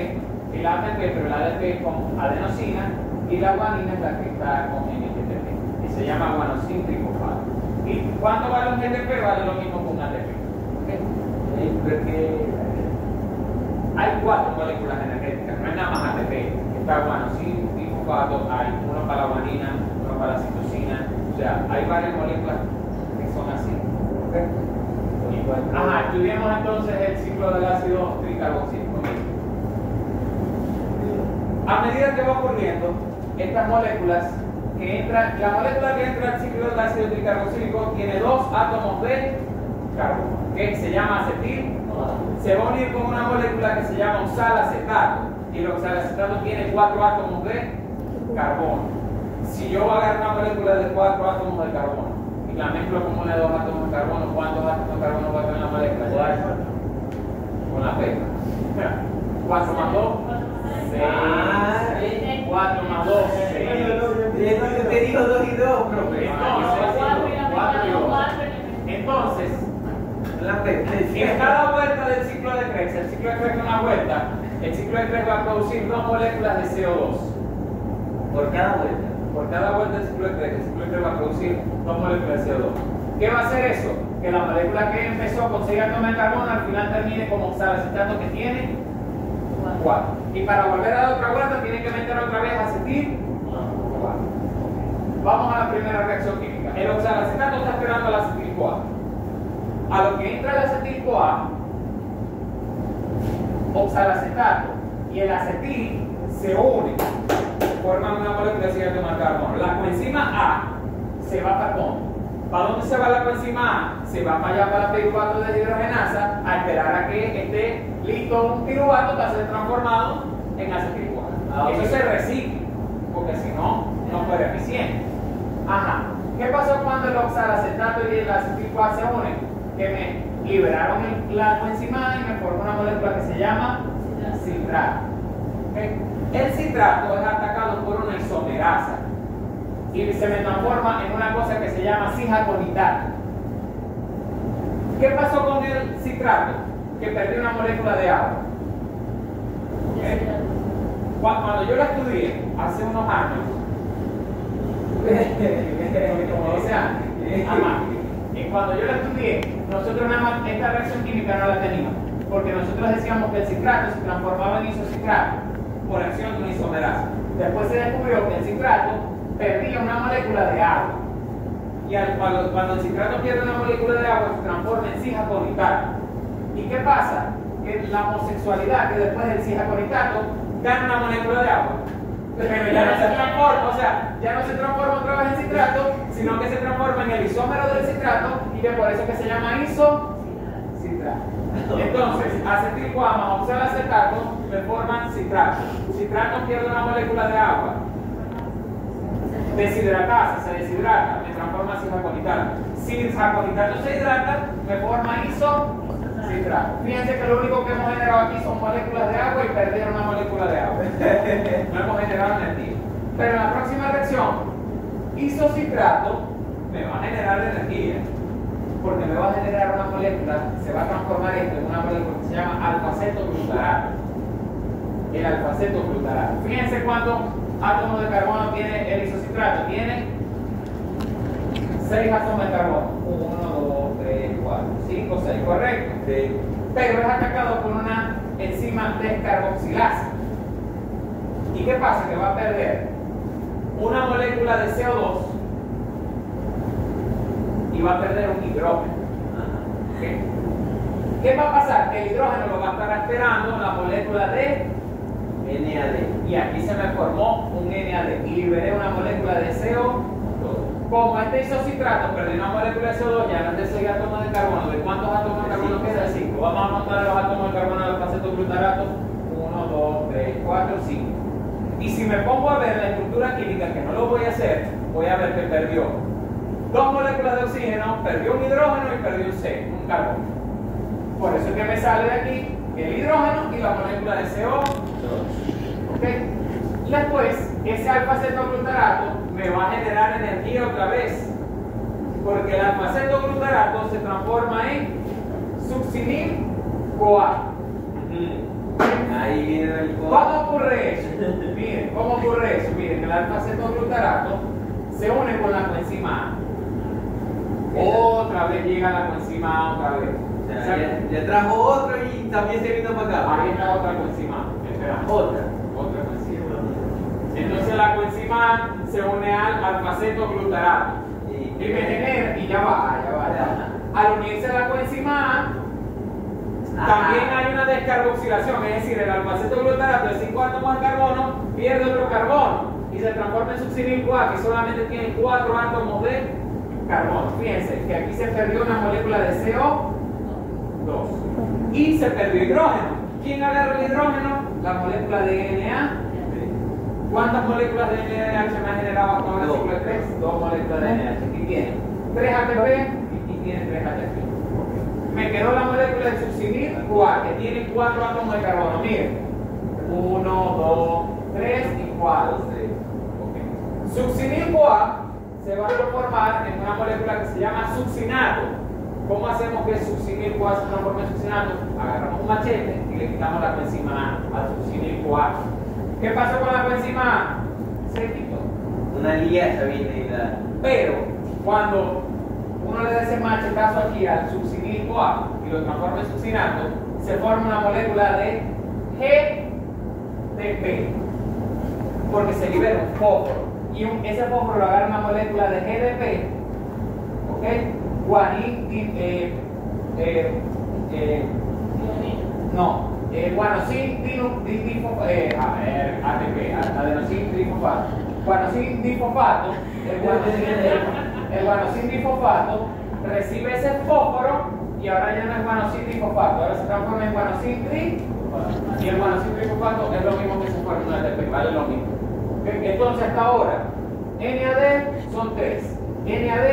el ATP, pero el ADP es con adenosina y la guanina es la que está con el GTP y se llama guanosin trifosfato. ¿Y cuánto vale un GTP? Vale lo mismo que un ATP. ¿Okay? Porque hay 4 moléculas energéticas, no es nada más ATP. Está guanosin trifosfato, hay uno para la guanina, uno para la citosina, o sea, hay varias moléculas que son así. ¿Okay? Ajá, estudiamos entonces el ciclo del ácido tricarboxílico. A medida que va ocurriendo, estas moléculas que entran, la molécula que entra al ciclo del ácido tricarboxílico tiene 2 átomos de carbono, que se llama acetil, se va a unir con una molécula que se llama oxalacetato, y el oxalacetato tiene 4 átomos de carbono. Si yo agarro una molécula de 4 átomos de carbono y la mezclo con una de 2 átomos de carbono, ¿cuántos átomos de carbono va a tener la molécula? Con la P. 4 más 2, 6. 4 más 2, 6. Te digo 2 y 2, profe. Entonces, en cada vuelta del ciclo de Krebs, el ciclo de Krebs es una vuelta, el ciclo de Krebs va a producir 2 moléculas de CO2. Por cada vuelta. Por cada vuelta del ciclo de Krebs, el ciclo de Krebs va a producir 2 moléculas de CO2. ¿Qué va a hacer eso? Que la molécula que empezó con 6 átomos de carbono al final termine como oxalacetato que tiene 4. Y para volver a dar otra vuelta tiene que meter otra vez acetil 4. Vamos a la primera reacción química. El oxalacetato está esperando al acetil-CoA. A lo que entra el acetil-CoA, oxalacetato y el acetil se unen, forman una molécula de 6 átomos de carbono. La coenzima A se va para ¿dónde? ¿Para dónde se va la coenzima A? Se va para allá, para la piruvato de hidrogenasa, a esperar a que esté listo un piruvato para ser transformado en acetil-CoA. Eso se recicla, porque si no, no fue eficiente. Ajá. ¿Qué pasó cuando el oxalacetato y el acetil-CoA se unen? Que me liberaron la coenzima A y me formó una molécula que se llama citrato. ¿Okay? El citrato es atacado por una isomerasa y se me transforma en una cosa que se llama cis-aconitato. ¿Qué pasó con el citrato? Que perdió una molécula de agua. ¿Okay? Cuando yo la estudié hace unos años, cuando yo la estudié, nosotros nada más esta reacción química no la teníamos, porque nosotros decíamos que el citrato se transformaba en isocitrato por acción de una isomerasa. Después se descubrió que el citrato perdía una molécula de agua. Y cuando el citrato pierde una molécula de agua, se transforma en cis-aconitato. ¿Y qué pasa? Que la homosexualidad, que después del cis-aconitato, gana una molécula de agua. Pero ya no se transforma, o sea, ya no se transforma otra vez en citrato, sino que se transforma en el isómero del citrato y que por eso que se llama isocitrato. Entonces, acetil-CoA más oxalacetato me forman citrato. Citrato pierde una molécula de agua. Deshidratasa, se deshidrata, me transforma en cis-aconitato. Si cis-aconitato se hidrata, me forma isocitrato. Fíjense que lo único que hemos generado aquí son moléculas de agua y perder una molécula de agua. No hemos generado energía. Pero en la próxima reacción, isocitrato me va a generar energía. Porque me va a generar una molécula, se va a transformar esto en una molécula que se llama alfa-acetoglutarato. El alfa-acetoglutarato. Fíjense cuántos átomos de carbono tiene el isocitrato. Tiene 6 átomos de carbono. 1, 2, 3, 4, 5, 6, correcto. Sí. Pero es atacado por una enzima descarboxilasa. ¿Y qué pasa? Que va a perder una molécula de CO2 y va a perder un hidrógeno. ¿Okay? ¿Qué va a pasar? Que el hidrógeno lo va a estar esperando en la molécula de NAD. Y aquí se me formó un NAD y liberé una molécula de CO2. Como este isocitrato perdió una molécula de CO2, ya no es de 6 átomos de carbono. ¿De cuántos átomos de carbono queda? De 5. Vamos a contar los átomos de carbono del alfa-acetoglutarato. 1, Y si me pongo a ver la estructura química, que no lo voy a hacer, voy a ver que perdió 2 moléculas de oxígeno, perdió un hidrógeno y perdió un carbono. Por eso es que me sale de aquí el hidrógeno y la molécula de CO2. ¿Okay? Después, ese alfa-cetoglutarato me va a generar energía otra vez, porque el alfa-cetoglutarato se transforma en succinil-CoA. Ahí viene el ¿Cómo ocurre eso? Miren, ¿cómo ocurre eso? Miren, el alfa-cetoglutarato se une con la coenzima A. Otra vez llega la coenzima A otra vez. O sea, ya trajo otro y también se vino para acá. Ahí está otra coenzima A. Espera, Otra. otra coenzima. Entonces la coenzima A se une al alfa-cetoglutarato. Y me genera, y ya va. Al unirse a la coenzima A, también hay una descarboxilación, es decir, el alfa-cetoglutarato de 5 átomos de carbono pierde otro carbono y se transforma en succinil-CoA, que solamente tiene 4 átomos de carbono. Fíjense que aquí se perdió una molécula de CO2 y se perdió hidrógeno. ¿Quién agarra el hidrógeno? La molécula de NA. ¿Cuántas moléculas de NH me ha generado hasta ahora? Ciclo de 3. 2 moléculas de NH. Aquí tiene 3 ATP y aquí tiene 3 ATP. Me quedó la molécula de succinil-CoA, que tiene 4 átomos de carbono. Miren, 1, 2, 3 y 4. Okay. Succinil-CoA se va a transformar en una molécula que se llama succinato. ¿Cómo hacemos que succinil-CoA se transforme en succinato? Agarramos un machete y le quitamos la coenzima A al succinil-CoA. ¿Qué pasó con la coenzima A? Se quitó. Una liaza viene y la... Pero cuando uno le da ese machetazo aquí al succinil-CoA y lo transforma en succinato, se forma una molécula de GDP, porque se libera un fósforo. Y ese fósforo lo agarra una molécula de GDP, ¿ok? Guanosin difosfato. Guanosin difosfato, el guanosin difosfato recibe ese fósforo y ahora ya no es guanosin difosfato, ahora se transforma en guanosin trifosfato. Y el guanosin trifosfato es lo mismo que se forma en un ATP, vale lo mismo. ¿Okay? Entonces hasta ahora, NAD son 3, NAD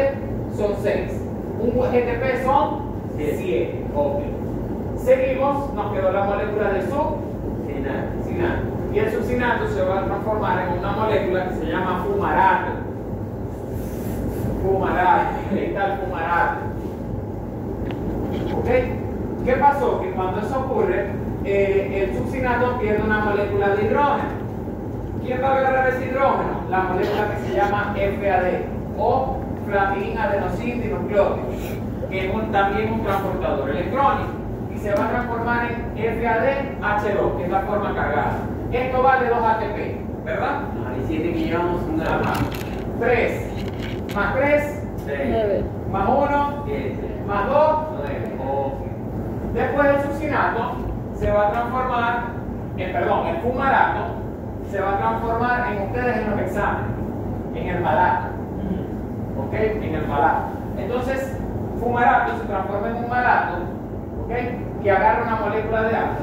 son 6, un GTP son 7. Okay. Seguimos, nos quedó la molécula de succinato. Y el succinato se va a transformar en una molécula que se llama fumarato. Ahí está el fumarato. ¿Ok? ¿Qué pasó? Que cuando eso ocurre, el succinato pierde una molécula de hidrógeno. ¿Quién va a agarrar ese hidrógeno? La molécula que se llama FAD o flamín adenosin dinucleótido, que es también un transportador electrónico. Y se va a transformar en FADH2, que es la forma cargada. Esto vale 2 ATP, ¿verdad? Ahí 7 que llevamos un Ajá. 3 más 3, 9. más 1, 7. más 2, 9. Okay. Después el succinato se va a transformar, el fumarato se va a transformar en ustedes en los exámenes, en el malato. ¿Ok? En el malato. Entonces, fumarato se transforma en un malato, ¿ok? Que agarra una molécula de agua.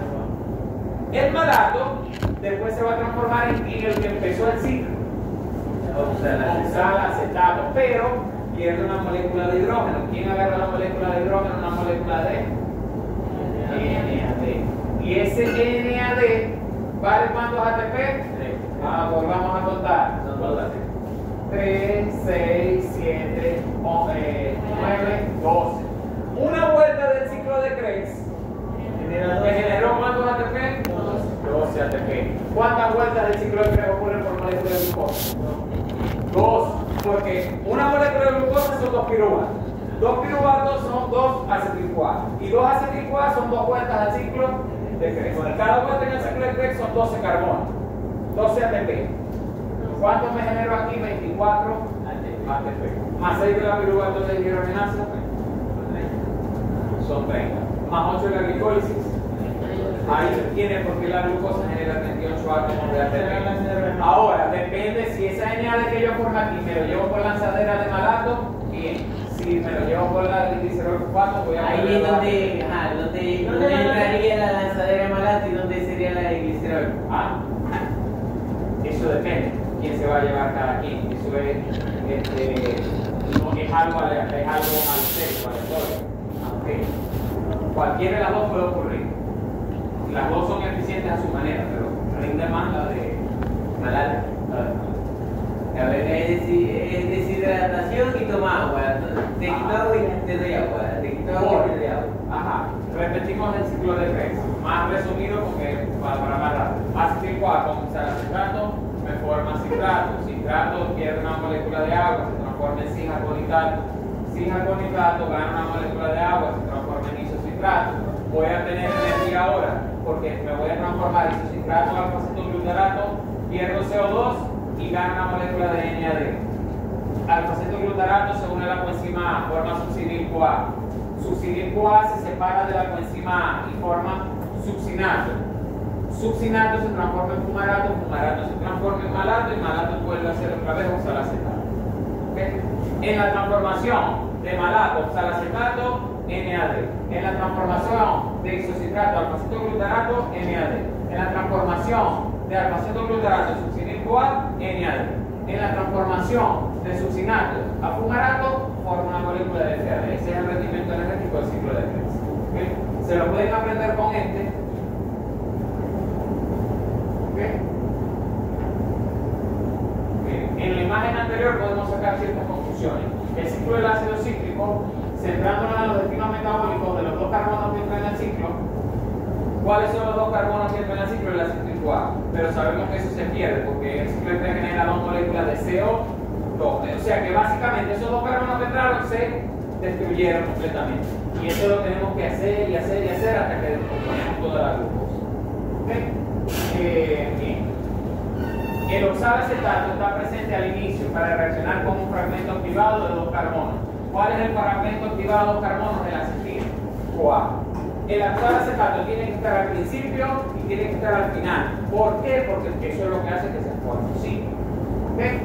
El malato después se va a transformar en el que empezó el ciclo, oxalacetato, pero pierde una molécula de hidrógeno. ¿Quién agarra la molécula de hidrógeno? Una molécula de NAD. Y ese NAD vale ¿cuántos ATP? 3. Volvamos a contar. 3, 6, 7, 9, 12. Una vuelta del ciclo de Krebs me generó ¿cuántos ATP? 12 ATP. ¿Cuántas vueltas del ciclo de Krebs ocurren por molécula de glucosa? 2. Porque una molécula de glucosa son 2 piruvatos. 2 piruvatos son 2 acetil-CoA. Y 2 acetil-CoA son 2 vueltas al ciclo de Krebs. Cada vuelta en el ciclo de Krebs son 12 carbonos. 12 ATP. ¿Cuánto me genero aquí? 24 ATP. Más 6 de la piruvato de hidrogenasa son 30. Más 8 de la glicólisis. Ahí tiene porque la glucosa genera 38 átomos de ATP. Ahora, depende si esa NAD que yo formo aquí me lo llevo por lanzadera de malato, bien. Si me lo llevo por la glicerol fosfato, voy a ahí es donde entraría la lanzadera de malato y donde sería la de glicerol. Eso eso depende quién se va a llevar cada quien. Eso es, no es algo aleatorio. Aunque cualquiera de las dos puede ocurrir. Las dos son eficientes a su manera, pero rinde más la de Malala. A ver, es deshidratación y toma agua. Te quito agua y te doy agua. Te quito agua y te doy agua. Ajá. Repetimos el ciclo de Krebs. Más resumido porque para más rápido. Acetil-CoA con salacetato me forma citrato. Citrato pierde una molécula de agua, se transforma en cis-aconidato. Cis-aconidato gana una molécula de agua, se transforma en isocitrato. Voy a tener energía ahora porque me voy a transformar isocitrato a alfa-cetoglutarato, pierdo CO2 y gana una molécula de NAD. Alfa-cetoglutarato se une a la coenzima A, forma succinil-CoA. Succinil-CoA se separa de la coenzima A y forma succinato. Succinato se transforma en fumarato, fumarato se transforma en malato y malato vuelve a ser otra vez oxalacetato. ¿Okay? En la transformación de malato, oxalacetato, NAD. En la transformación de isocitrato, alfa-cetoglutarato, NAD. En la transformación de alfa-cetoglutarato, succinil-CoA, NAD. En la transformación de succinato a fumarato, forma una molécula de FAD. Ese es el rendimiento energético del ciclo de Krebs. ¿Okay? Se lo pueden aprender con este. ¿Okay? En la imagen anterior podemos sacar ciertas conclusiones. El ciclo del ácido cítrico, centrándonos en los destinos metabólicos de los dos carbonos que entran en el ciclo. ¿Cuáles son los dos carbonos que entran en el ciclo? El acetil-CoA. Pero sabemos que eso se pierde porque el ciclo genera dos moléculas de CO2. O sea que básicamente esos dos carbonos que entraron se destruyeron completamente. Y eso lo tenemos que hacer y hacer y hacer hasta que descomponemos toda la glucosa. ¿Okay? Bien. El oxalacetato está presente al inicio para reaccionar con un fragmento activado de dos carbonos. ¿Cuál es el fragmento activado de dos carbonos del acetil-CoA? El oxalacetato tiene que estar al principio y tiene que estar al final. ¿Por qué? Porque eso es lo que hace que se forme un ciclo. ¿Okay?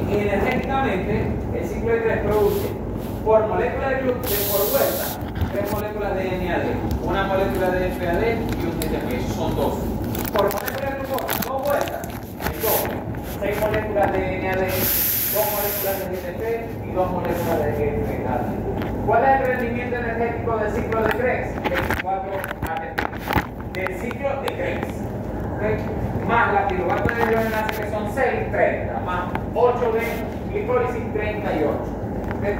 Energéticamente, el ciclo de Krebs produce por molécula de glucosa por vuelta 3 moléculas de NAD, una molécula de FAD y un GTP. Esos son 2. Por molécula de glucosa, 2 vueltas, el doble. 6 moléculas de NAD, 2 moléculas de GTP y 2 moléculas de FAD. ¿Cuál es el rendimiento energético del ciclo de Krebs? 24 ATP. Del ciclo de Krebs. ¿Okay? Más la kilovatio de hidrogenasa que son 6, 30, más 8 de glicólisis, 38. ¿Okay?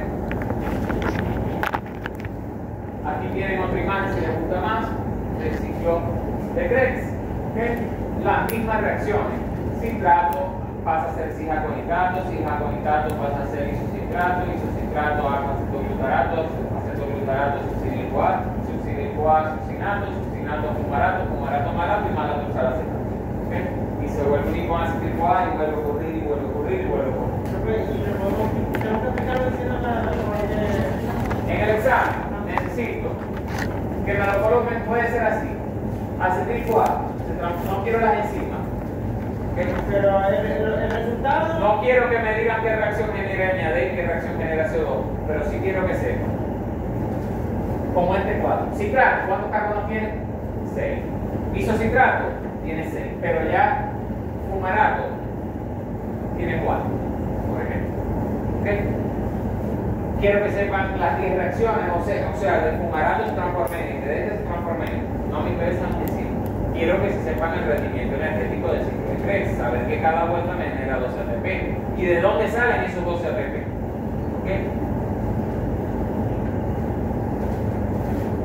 Aquí tienen otra imagen si les gusta más del ciclo de Krebs. ¿Okay? Las mismas reacciones. Citrato pasa a ser cis-aconidato, cis-aconidato pasa a ser isocitrato, isocitrato alfa-cetoglutarato, acetoglutarato, succinil-CoA, succinil-CoA, succinato, succinato fumarato, fumarato malato y malato oxalacetato. ¿Okay? Y se vuelve único acetil-CoA y vuelve a ocurrir y vuelve a ocurrir y vuelve a ocurrir. En el examen necesito que me lo coloquen, puede ser así. Acetil-CoA, no quiero las enzimas. ¿Okay? Pero el resultado... No quiero que me digan qué reacción genera NAD y qué reacción genera CO2, pero sí quiero que sepan. Como este cuadro. Citrato, ¿cuántos carbonos tiene? 6. Isocitrato tiene 6, pero ya fumarato tiene 4, por ejemplo. ¿Okay? Quiero que sepan las 10 reacciones, o sea, de fumarato se transforma en de este se transforma en. No me interesan encima. Quiero que se sepan el rendimiento energético del ciclo de Krebs, saber que cada vuelta me genera 12 ATP y de dónde salen esos 12 ATP. ¿Okay?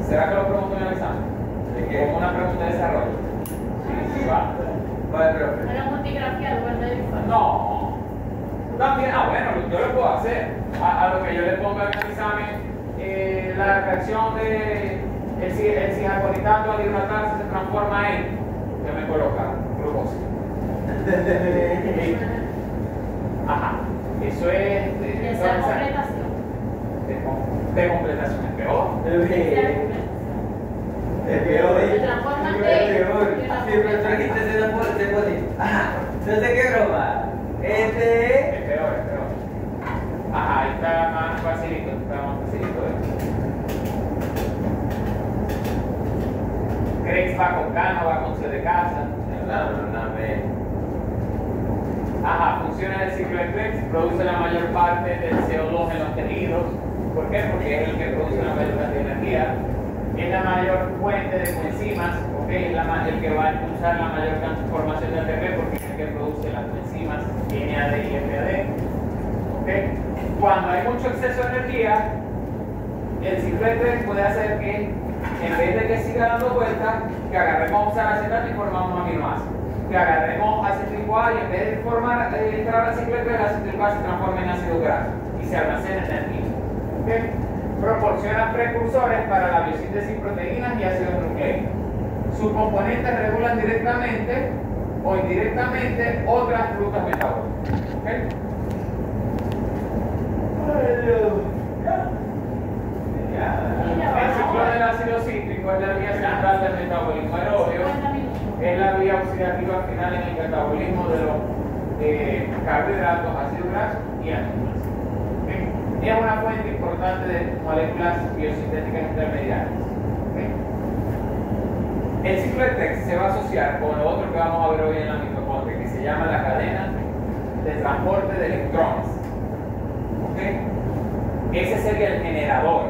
¿Será que lo pregunto en el examen? Como una pregunta de desarrollo. Sí, va. Vale, profe. Era multigrafiado, ¿verdad? No. También, bueno, yo lo puedo hacer. A lo que yo le ponga en el examen, la reacción de el cis-aconidato al hidratarse se transforma en, ya me coloca, glucosa. Ajá. Eso es De esa completación. de completación. ¿Es peor? Es peor. Se transforma en Siempre trajiste se pone. Ajá. No sé qué broma. Es peor. Ajá, ahí está más facilito, Krebs va con K, no va con C de casa. No, funciona el ciclo de Krebs, produce la mayor parte del CO2 en los tejidos. ¿Por qué? Porque es el que produce la mayor cantidad de energía. Es la mayor fuente de coenzimas, ¿okay? Es el que va a impulsar la mayor transformación de ATP porque es el que produce las coenzimas NAD y FAD. ¿Okay? Cuando hay mucho exceso de energía, el ciclo de Krebs puede hacer que, en vez de que siga dando vueltas, que agarremos oxalacetato y formamos aminoácidos. Que agarremos acetil A y en vez de entrar al ciclo de Krebs, el acetil A se transforma en ácido graso y se almacena en energía. ¿Okay? Proporciona precursores para la biosíntesis de proteínas y ácidos nucleicos. Sus componentes regulan directamente o indirectamente otras rutas metabólicas. ¿Okay? El ciclo del ácido cítrico es la vía central del metabolismo aerobio. 50 minutos. Es la vía oxidativa final en el catabolismo de los carbohidratos, ácidos grasos y aminoácidos. ¿Okay? Es una fuente importante de moléculas biosintéticas intermediarias. ¿Okay? El ciclo de Krebs se va a asociar con lo otro que vamos a ver hoy en la mitocondria, que se llama la cadena de transporte de electrones. ¿Okay? Ese sería el generador.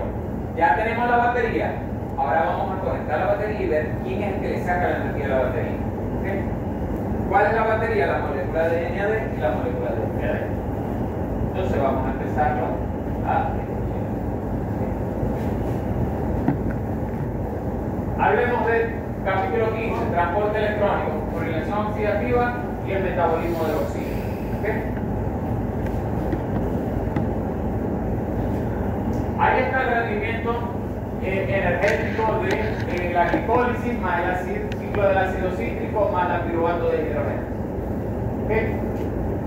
Ya tenemos la batería. Ahora vamos a conectar la batería y ver quién es el que le saca la energía a la batería. ¿Okay? ¿Cuál es la batería? La molécula de NAD y la molécula de FAD. Entonces vamos a empezarlo a hablemos del capítulo 15, transporte electrónico, correlación oxidativa y el metabolismo del oxígeno. ¿Okay? Ahí está el rendimiento energético de la glicólisis más el ciclo del ácido cítrico más el piruvato de hidrógeno. ¿Okay?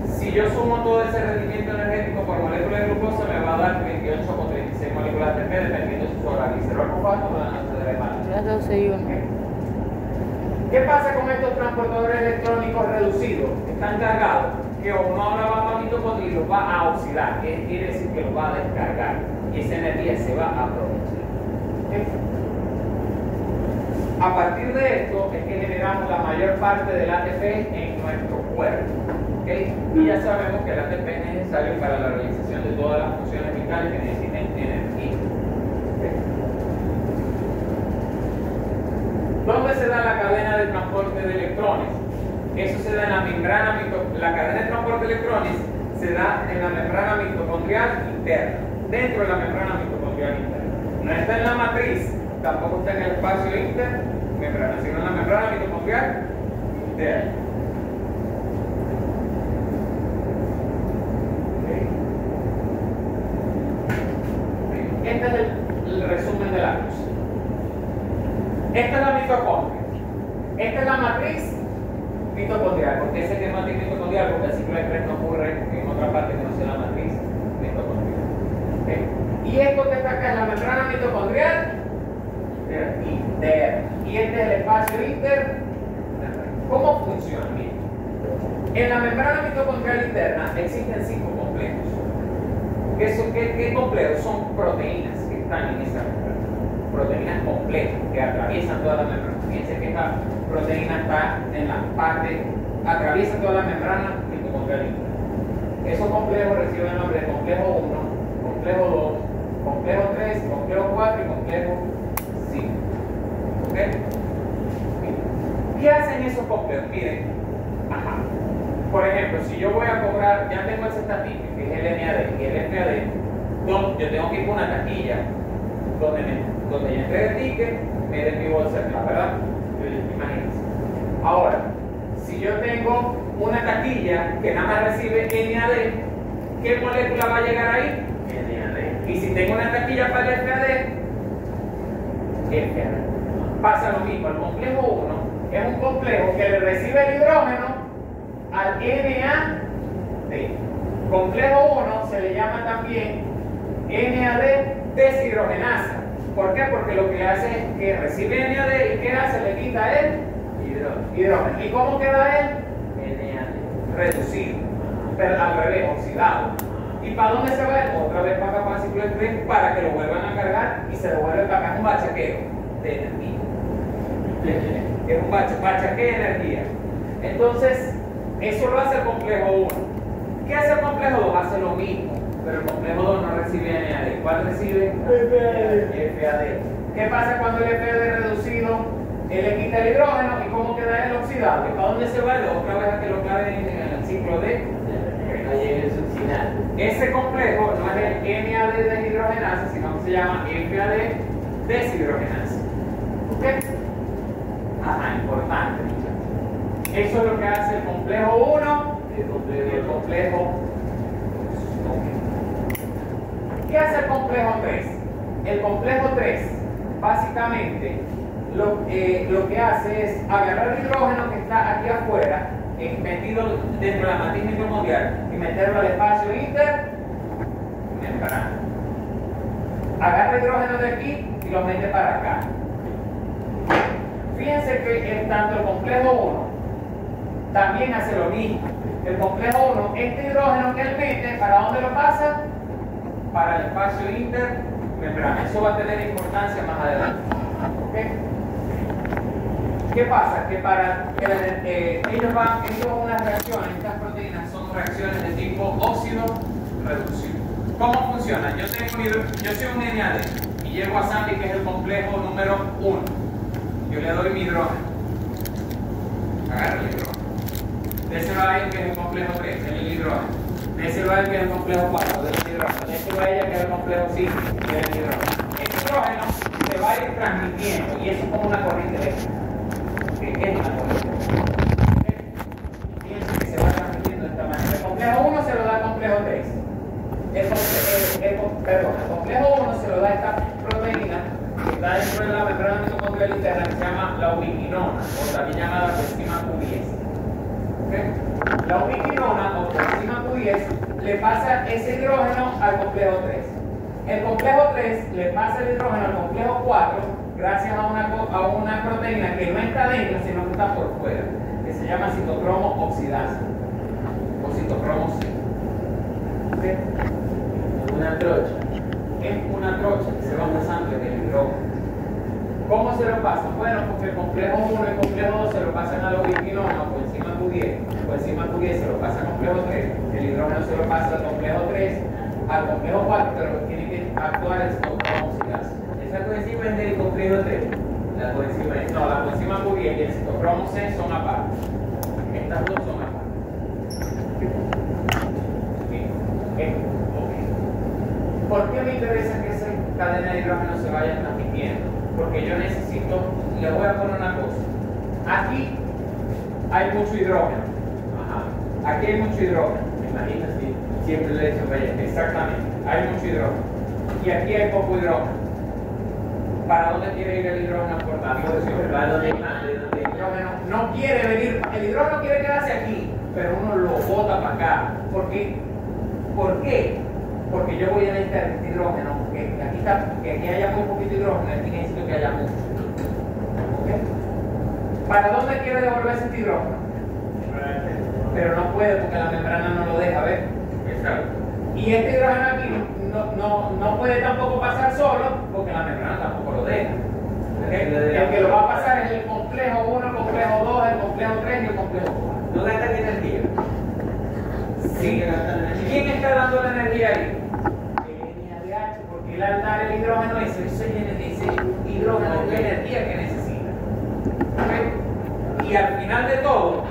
Si yo sumo todo ese rendimiento energético por molécula de glucosa, me va a dar 28 con 36 moléculas de ATP dependiendo de su sobreglicerol fosfato o la noche de la Las 12 y 1. ¿Okay? ¿Qué pasa con estos transportadores electrónicos reducidos? Están cargados, que uno ahora va a mitocondria y los va a oxidar, que quiere decir que los va a descargar y esa energía se va a aprovechar. ¿Okay? A partir de esto es que generamos la mayor parte del ATP en nuestro cuerpo. ¿Okay? Y ya sabemos que el ATP es necesario para la realización de todas las funciones vitales que necesiten energía. ¿Okay? ¿Dónde se da la cadena de transporte de electrones? Eso se da en la membrana la cadena de transporte de electrones se da en la membrana mitocondrial interna, dentro de la membrana mitocondrial interna. No está en la matriz, tampoco está en el espacio intermembrana, sino en la membrana mitocondrial interna. Este es el resumen de la luz. Esta es la mitocondria. Esta es la matriz mitocondrial. ¿Por qué sé que es matriz mitocondrial? Porque el ciclo de Krebs no ocurre en otra parte que no sea la matriz mitocondrial. ¿Okay? Y esto que está acá es la membrana mitocondrial interna. Y este es el espacio interno. ¿Cómo funciona? Bien. En la membrana mitocondrial interna existen 5 complejos. ¿Qué complejos? Son proteínas que están en esa membrana. Proteínas complejas que atraviesan toda la membrana. Fíjense que esta proteína está en la parte, atraviesa toda la membrana mitocondrial interna. Esos complejos reciben el nombre de complejo 1, complejo 2, complejo 3, complejo 4 y complejo 5. ¿Okay? ¿Qué hacen esos complejos? Miren, por ejemplo, si yo voy a cobrar, ya tengo el cestatín, que es el NAD y el FAD, yo tengo que ir con una taquilla donde yo entregue el ticket, me den mi bolsa, ¿verdad? Imagínense. Ahora, si yo tengo una taquilla que nada más recibe NAD, ¿qué molécula va a llegar ahí? NAD. Y si tengo una taquilla para el FAD, FAD. Pasa lo mismo, el complejo 1 es un complejo que le recibe el hidrógeno al NAD. Complejo 1 se le llama también NAD deshidrogenasa. ¿Por qué? Porque lo que hace es que recibe NAD y ¿qué hace? Le quita el hidrógeno. ¿Y cómo queda él? NAD reducido, pero al revés, oxidado. ¿Y para dónde se va él? Otra vez para acá, para el ciclo de Krebs, para que lo vuelvan a cargar y se lo vuelve para acá. Es un bachaqueo de energía. Es un bachaqueo de energía. Entonces, Eso lo hace el complejo 1. ¿Qué hace el complejo 2? Hace lo mismo, pero el complejo 2 no recibe NAD. ¿Cuál recibe? FAD. ¿Qué pasa cuando el FAD reducido? Él le quita el hidrógeno y ¿cómo queda el oxidado? ¿Y para dónde se va? Otra vez a que lo claven en el ciclo de succinal. ese complejo no es el NAD deshidrogenasa, sino que se llama FAD deshidrogenasa. ¿Ok? Ajá, importante, muchachos. Eso es lo que hace el complejo 1 y el complejo 2. ¿Qué hace el complejo 3? El complejo 3, básicamente, lo que hace es agarrar el hidrógeno que está aquí afuera, metido dentro de la matriz mitocondrial, y meterlo al espacio intermembrana. Agarra el hidrógeno de aquí y lo mete para acá. Fíjense que tanto el complejo 1 también hace lo mismo. El complejo 1, este hidrógeno que él mete, ¿para dónde lo pasa? Para el espacio intermembrana. Eso va a tener importancia más adelante. ¿Okay? ¿Qué pasa? Que ellos unas reacciones, estas proteínas son reacciones de tipo óxido-reducción. ¿Cómo funciona? Yo soy un NAD y llego a Sandy, que es el complejo número 1. Yo le doy mi hidrógeno. Agarro el hidrógeno. Déselo a él, que es el complejo 3, el hidrógeno. Déselo a él, que es el complejo 4, del hidrógeno. Déselo a ella, que es el complejo 5, del hidrógeno. El hidrógeno se va a ir transmitiendo y eso es como una corriente eléctrica. ¿Qué es una corriente eléctrica? Fíjense que se va transmitiendo de esta manera. El complejo 1 se lo da al complejo 3. El complejo 1 se lo da a esta proteína que está dentro de la membrana mitocondrial interna, que se llama la ubiquinona, o también llamada coenzima Q10. ¿Okay? La ubiquinona o coenzima Q10 le pasa ese hidrógeno al complejo 3. El complejo 3 le pasa el hidrógeno al complejo 4 gracias a una proteína que no está dentro, sino que está por fuera, que se llama citocromo oxidasa o citocromo C. ¿Okay? Una trocha. Es una trocha que se va pasando en el hidrógeno. ¿Cómo se lo pasan? Bueno, porque el complejo 1 y el complejo 2 se lo pasan a la ubiquinona o coenzima Q10. Coenzima Q10 se lo pasa al complejo 3. El hidrógeno se lo pasa al complejo 3, al complejo 4, pero tiene que actuar el citocromo oxidasa. Esa coenzima es del complejo 3. La coenzima es. No, la coenzima Q10 y el citocromo C son aparte. Estas dos son aparte. ¿Por qué me interesa que esa cadena de hidrógeno se vaya transmitiendo? Porque yo necesito, les voy a poner una cosa. Aquí hay mucho hidrógeno. Ajá. Aquí hay mucho hidrógeno. Me imagino, sí. Siempre lo he hecho para allá. Exactamente. Hay mucho hidrógeno. Y aquí hay poco hidrógeno. ¿Para dónde quiere ir el hidrógeno portado? ¿Para dónde más? El hidrógeno no quiere venir. El hidrógeno quiere quedarse aquí, pero uno lo bota para acá. ¿Por qué? Porque yo voy a necesitar este hidrógeno, que aquí haya muy poquito hidrógeno, aquí necesito que haya mucho. ¿Okay? ¿Para dónde quiere devolverse este hidrógeno? Pero no puede porque la membrana no lo deja ver. Exacto. Y este hidrógeno aquí no puede tampoco pasar solo porque la membrana tampoco lo deja. ¿Okay? El que lo va a pasar es el complejo 1, el complejo 2, el complejo 3 y el complejo 4. No gastan energía. Sí. ¿Quién está dando la energía ahí? El NADH, porque él al dar el hidrógeno, ese hidrógeno es la energía que necesita. ¿Okay? Y al final de todo,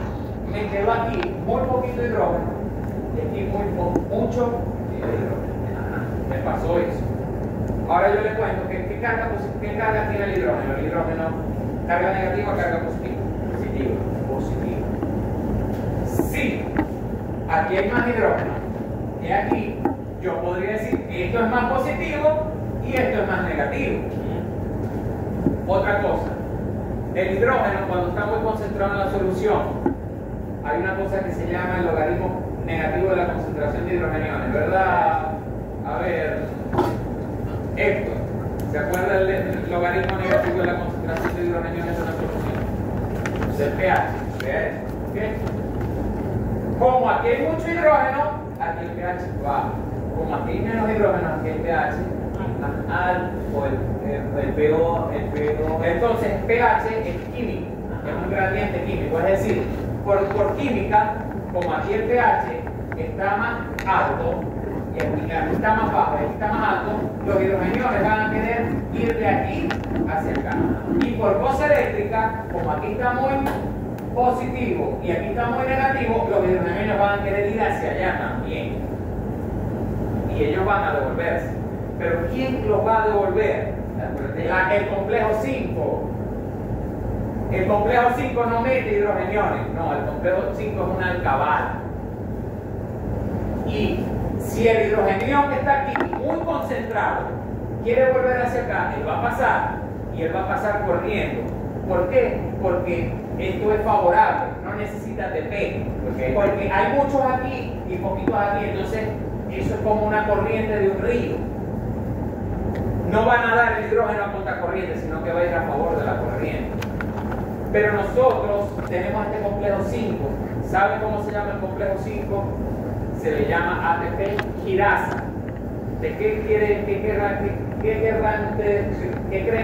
me quedó aquí muy poquito hidrógeno y aquí mucho hidrógeno. Me pasó eso. Ahora yo le cuento qué carga tiene el hidrógeno. El hidrógeno, carga negativa o carga positiva. Positiva. Sí. Aquí hay más hidrógeno que aquí. Yo podría decir que esto es más positivo y esto es más negativo. Otra cosa, el hidrógeno cuando está muy concentrado en la solución, hay una cosa que se llama el logaritmo negativo de la concentración de hidrogeniones, ¿verdad? A ver, Héctor, ¿se acuerda del logaritmo negativo de la concentración de hidrogeniones en la solución? Del pH. ¿Okay? Como aquí hay mucho hidrógeno, aquí el pH baja. Como aquí hay menos hidrógeno, aquí el pH más alto. El pH. Entonces, pH es químico, es un gradiente químico. Es decir, por química, como aquí el pH está más alto y aquí está más bajo y aquí está más alto, los hidrogeniones van a querer ir de aquí hacia acá. Y por cosa eléctrica, como aquí está muy positivo y aquí está muy negativo, los hidrogeniones van a querer ir hacia allá también. Y ellos van a devolverse. Pero ¿quién los va a devolver? El complejo 5. El complejo 5 no mete hidrogeniones. No, el complejo 5 es una alcabala. Y si el hidrogenión que está aquí, muy concentrado, quiere volver hacia acá, él va a pasar. Y él va a pasar corriendo. ¿Por qué? Porque esto es favorable, no necesita TP. Porque hay muchos aquí y poquitos aquí. Entonces, eso es como una corriente de un río. No van a dar el hidrógeno a contracorriente, sino que va a ir a favor de la corriente. Pero nosotros tenemos este complejo 5. ¿Saben cómo se llama el complejo 5? Se le llama ATP girasa. ¿De qué creen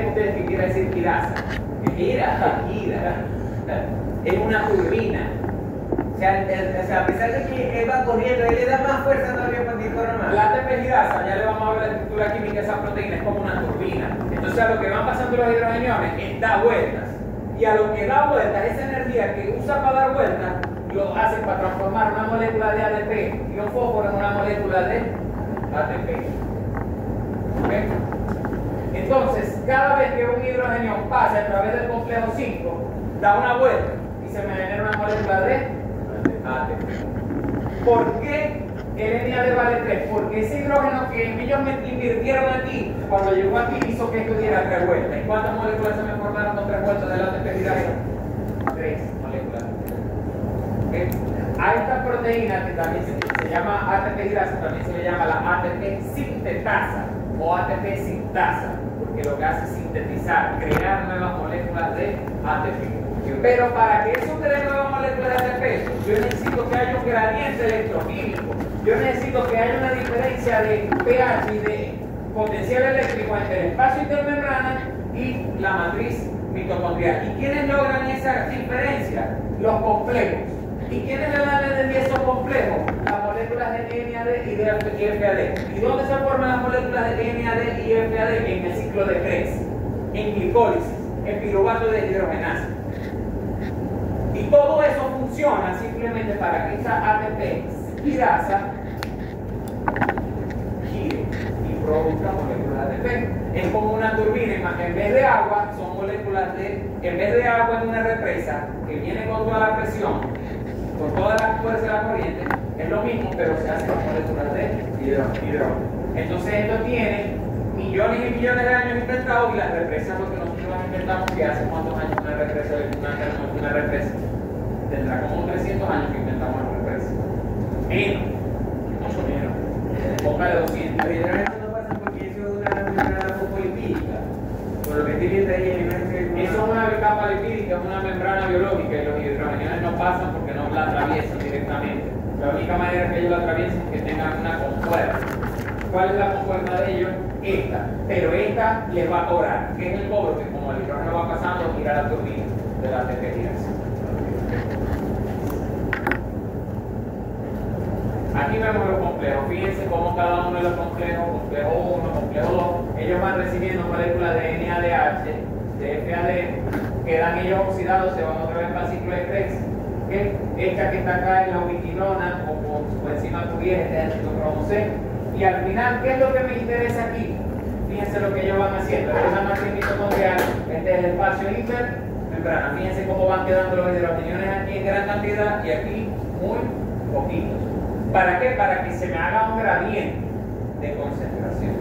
ustedes que quiere decir girasa? Gira. Es una turbina. O sea, a pesar de que él va corriendo, él le da más fuerza todavía para que corra más. La ATP girasa, ya le vamos a ver la estructura química de esa proteína, es como una turbina. Entonces a lo que van pasando los hidrogeniones es da vueltas. Y a lo que da vueltas, esa energía que usa para dar vueltas, lo hace para transformar una molécula de ADP y un fósforo en una molécula de ATP. ¿Okay? Entonces, cada vez que un hidrogenio pasa a través del complejo 5, da una vuelta y se me genera una molécula de ATP. ¿Por qué el NAD vale 3? Porque ese hidrógeno que ellos me invirtieron aquí, cuando llegó aquí hizo que esto diera 3 vueltas. ¿Y cuántas moléculas se me formaron con 3 vueltas del ATP girasa? 3 moléculas. ¿Okay? A esta proteína que también se llama ATP girasa, también se le llama la ATP sintetasa o ATP sintasa, porque lo que hace es sintetizar, crear nuevas moléculas de ATP. Pero para que eso cree nuevas moléculas de ATP, yo necesito que haya un gradiente electroquímico. Yo necesito que haya una diferencia de pH y de potencial eléctrico entre el espacio intermembrana y la matriz mitocondrial. ¿Y quiénes logran esa diferencia? Los complejos. ¿Y quiénes le dan energía a esos complejos? Las moléculas de NAD y de FAD. ¿Y dónde se forman las moléculas de NAD y FAD? En el ciclo de Krebs, en glicólisis, en piruvato de hidrogenasa. Y todo eso funciona simplemente para que esa ATP girasa gire y produzca moléculas de ATP. Es como una turbina, en vez de agua, son moléculas de, en vez de agua en una represa que viene con toda la presión, con toda la fuerza de la corriente, es lo mismo, pero se hace con moléculas de hidrógeno. Entonces esto tiene millones y millones de años inventados y las represas lo que nosotros inventamos que hace cuántos años una represa tendrá como 300 años que inventamos una represa. Menos, mucho menos. Poca de 200. Pero eso no pasa porque eso es una membrana fosfolipídica. Por lo que estoy viendo ahí, eso es una capa lipídica, es una membrana biológica y los hidrogeniones no pasan porque no la atraviesan directamente. La única manera que ellos la atraviesen es que tengan una compuerta. ¿Cuál es la compuerta de ellos? Esta. Pero esta les va a cobrar. ¿Qué es el cobro? Que como el hidrógeno va pasando, gira la turbina de la ATP girasa. Aquí vemos los complejos. Fíjense cómo cada uno de los complejos, complejo 1, complejo 2, ellos van recibiendo moléculas de NADH, de FAD, quedan ellos oxidados, se van otra vez para el ciclo de Krebs. Esta que está acá es la ubiquinona, o por encima de tu 10, este es el citocromo C. Y al final, ¿qué es lo que me interesa aquí? Fíjense lo que ellos van haciendo. Esta es la matriz mitocondrial, este es el espacio intermembrana. Fíjense cómo van quedando los hidrogeniones aquí en gran cantidad y aquí muy poquitos. ¿Para qué? Para que se me haga un gradiente de concentración.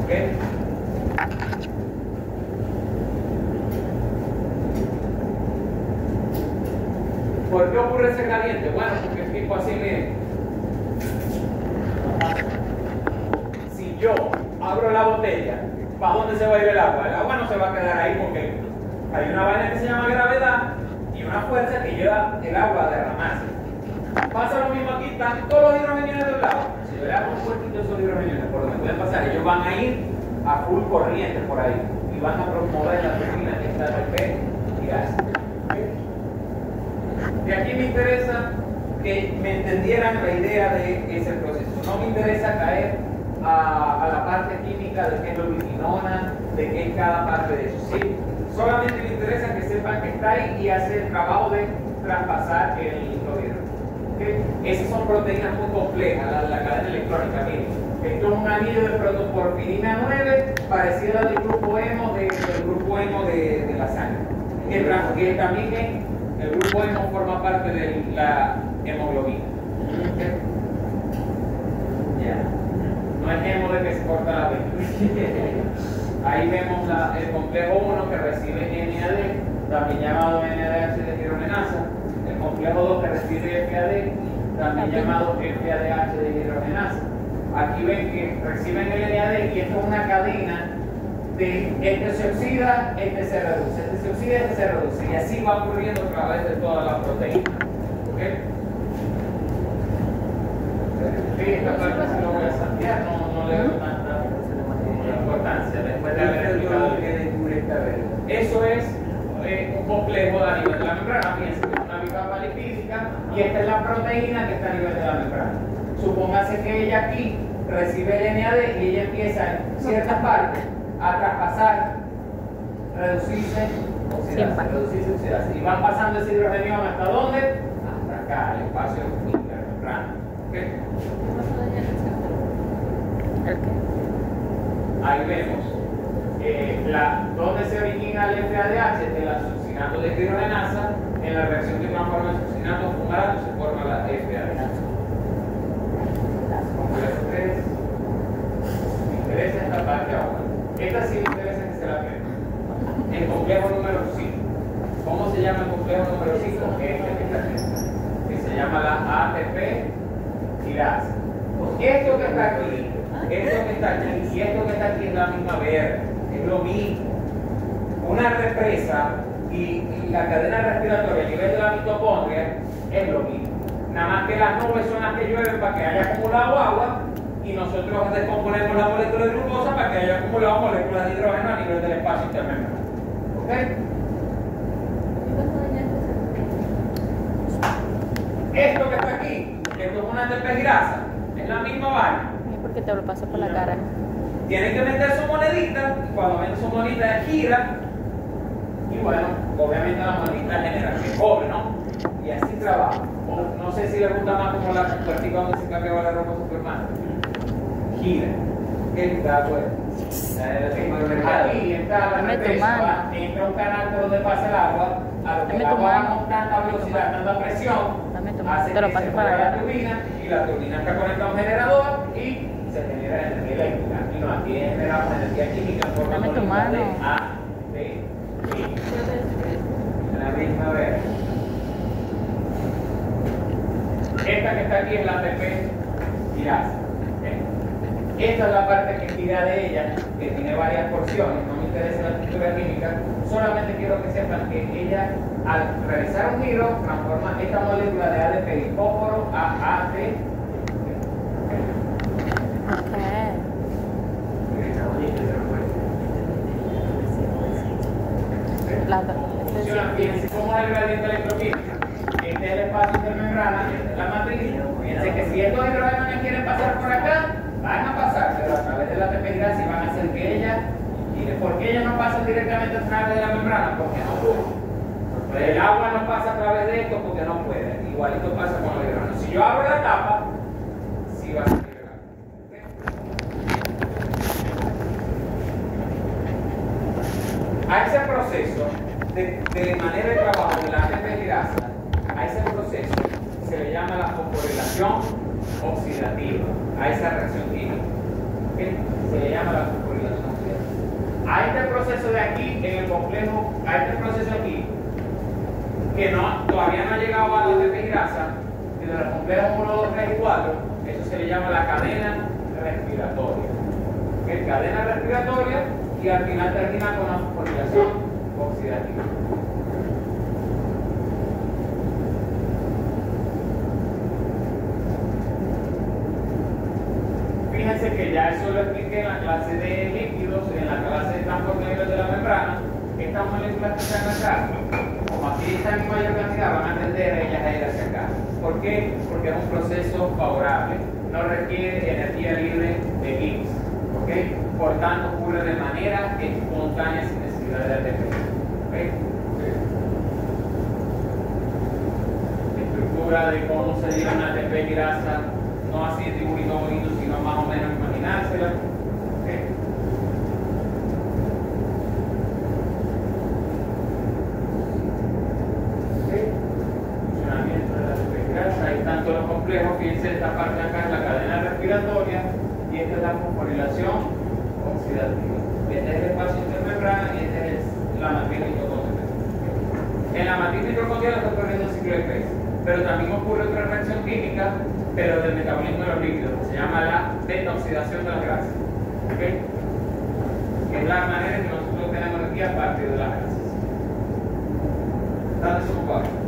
¿Ok? ¿Por qué ocurre ese gradiente? Bueno, porque es tipo así, miren. Si yo abro la botella, ¿para dónde se va a ir el agua? El agua no se va a quedar ahí porque hay una vaina que se llama gravedad y una fuerza que lleva el agua a derramarse. Pasa lo mismo aquí, están todos los hidrogeniones del lado. Si yo le hago un puertito a esos hidrogeniones por donde pueden pasar, ellos van a ir a full corriente por ahí y van a promover la turbina que está ATP girasa. De aquí me interesa que me entendieran la idea de ese proceso. No me interesa caer a la parte química de qué es la ubiquinona, de qué es cada parte de eso. Sí, solamente me interesa que sepan que está ahí y hace el trabajo de traspasar el hidrógeno. ¿Okay? Esas son proteínas muy complejas, la cadena electrónica. Miren, esto es un anillo de protoporfirina 9, parecida al del grupo hemo de la sangre. Que también el grupo hemo forma parte de la hemoglobina. ¿Okay? Ya. No es hemo de que se corta la vena. Ahí vemos el complejo 1 que recibe NAD, también llamado NADH de hidrogenasa. El complejo 2 que recibe FAD, también llamado FADH de hidrogenasa. Aquí ven que reciben el NAD y esto es una cadena de este se oxida, este se reduce, este se oxida, este se reduce. Y así va ocurriendo a través de todas las proteínas. ¿Okay? Sí, esta parte sí lo voy a saltear, no le doy tanta importancia después de haber explicado que descubre esta vez. Eso es un complejo a nivel de la membrana. Fíjense que es una bicapa lipídica y esta es la proteína que está a nivel de la membrana. Supóngase que ella aquí recibe el NAD y ella empieza en ciertas partes a traspasar, reducirse, oxidarse. Y van pasando ese hidrogeno ¿hasta dónde? Hasta acá, el espacio intermembrana. ¿Okay? Ahí vemos donde se origina el FADH de la succinato de hidrogenasa. En la reacción que transforma el succinato en fumarato se forma la FADH. Complejo 3. Me interesa esta parte ahora. Esta sí me interesa que se la aprendan. El complejo número 5. ¿Cómo se llama el complejo número 5? Que se llama la ATP tirasa. Esto que está aquí, esto que está aquí y esto que está aquí es la misma verde, es lo mismo. Una represa y la cadena respiratoria a nivel de la mitocondria es lo mismo. Nada más que las nubes son las que llueven para que haya acumulado agua y nosotros descomponemos la molécula de glucosa para que haya acumulado moléculas de hidrógeno a nivel del espacio intermembrana. ¿Ok? Esto que está aquí, esto es una ATP girasa, es la misma vaina. ¿Y por qué te lo paso por la cara? Tienen que meter su monedita, y cuando meten su monedita gira, y bueno, obviamente la monedita genera que cobre, ¿no? Y así trabaja. No sé si le gusta más como la práctica donde se cambiaba la ropa Superman. Gira. ¿Qué está bueno? Aquí está la represa, entra un canal por donde pasa el agua, a lo que el agua va con tanta velocidad, tanta presión, hace que se mueva la turbina y la turbina está conectada a un generador y se genera energía eléctrica. Y no, aquí generamos energía química en forma de A, B, I. La misma vez. Esta que está aquí es la ATP tirasa. Esta es la parte que tira de ella, que tiene varias porciones, no me interesa la estructura química, solamente quiero que sepan que ella, al realizar un giro, transforma esta molécula de ADP y fósforo a AT. Funciona, fíjense cómo es el gradiente electroquímico. Este es el espacio intermembrana, esta es la matriz. Fíjense que si estos hidrógenos quieren pasar por acá, van a pasar, pero a través de la ATP tirasa y van a hacer que ella, y ¿por qué ella no pasa directamente a través de la membrana? Porque no puede. El agua no pasa a través de esto porque no puede. Igualito pasa con los hidrógenos. Si yo abro la tapa, sí va a salir el agua. A ese proceso de manera de trabajo de la ATP tirasa, a ese proceso se le llama la fosforilación oxidativa, a esa reacción química. ¿Okay? Se le llama la fosforilación oxidativa. A este proceso de aquí, en el complejo, a este proceso aquí, que todavía no ha llegado a la ATP tirasa, de los complejos 1, 2, 3 y 4, eso se le llama la cadena respiratoria. ¿Okay? Cadena respiratoria y al final termina con la fosforilación oxidativa. Fíjense que ya eso lo expliqué en la clase de líquidos, en la clase de transporte libre de la membrana. Estas moléculas que están acá, como aquí están en mayor cantidad, van a tender ellas a ir hacia acá. ¿Por qué? Porque es un proceso favorable, no requiere energía libre de Higgs, ¿ok? Por tanto, ocurre de manera espontánea sin necesidad de ATP. ¿Okay? Estructura de cómo se diga una ATP grasa, no así en dibujito bonito, sino más o menos imaginársela. ¿Okay? Funcionamiento de la ATP grasa, ahí están todos los complejos. Fíjense, esta parte de acá es la cadena respiratoria y esta es la fosforilación oxidativa. Este es el espacio intermembrana y esta es la matriz mitocondrial. En la matriz mitocondrial está ocurriendo un ciclo de Krebs, pero también ocurre otra reacción química, pero del metabolismo de los líquidos, que se llama la beta-oxidación de las grasas. ¿Okay? Que es la manera en que nosotros tenemos energía a partir de las grasas. ¿Están desocupados?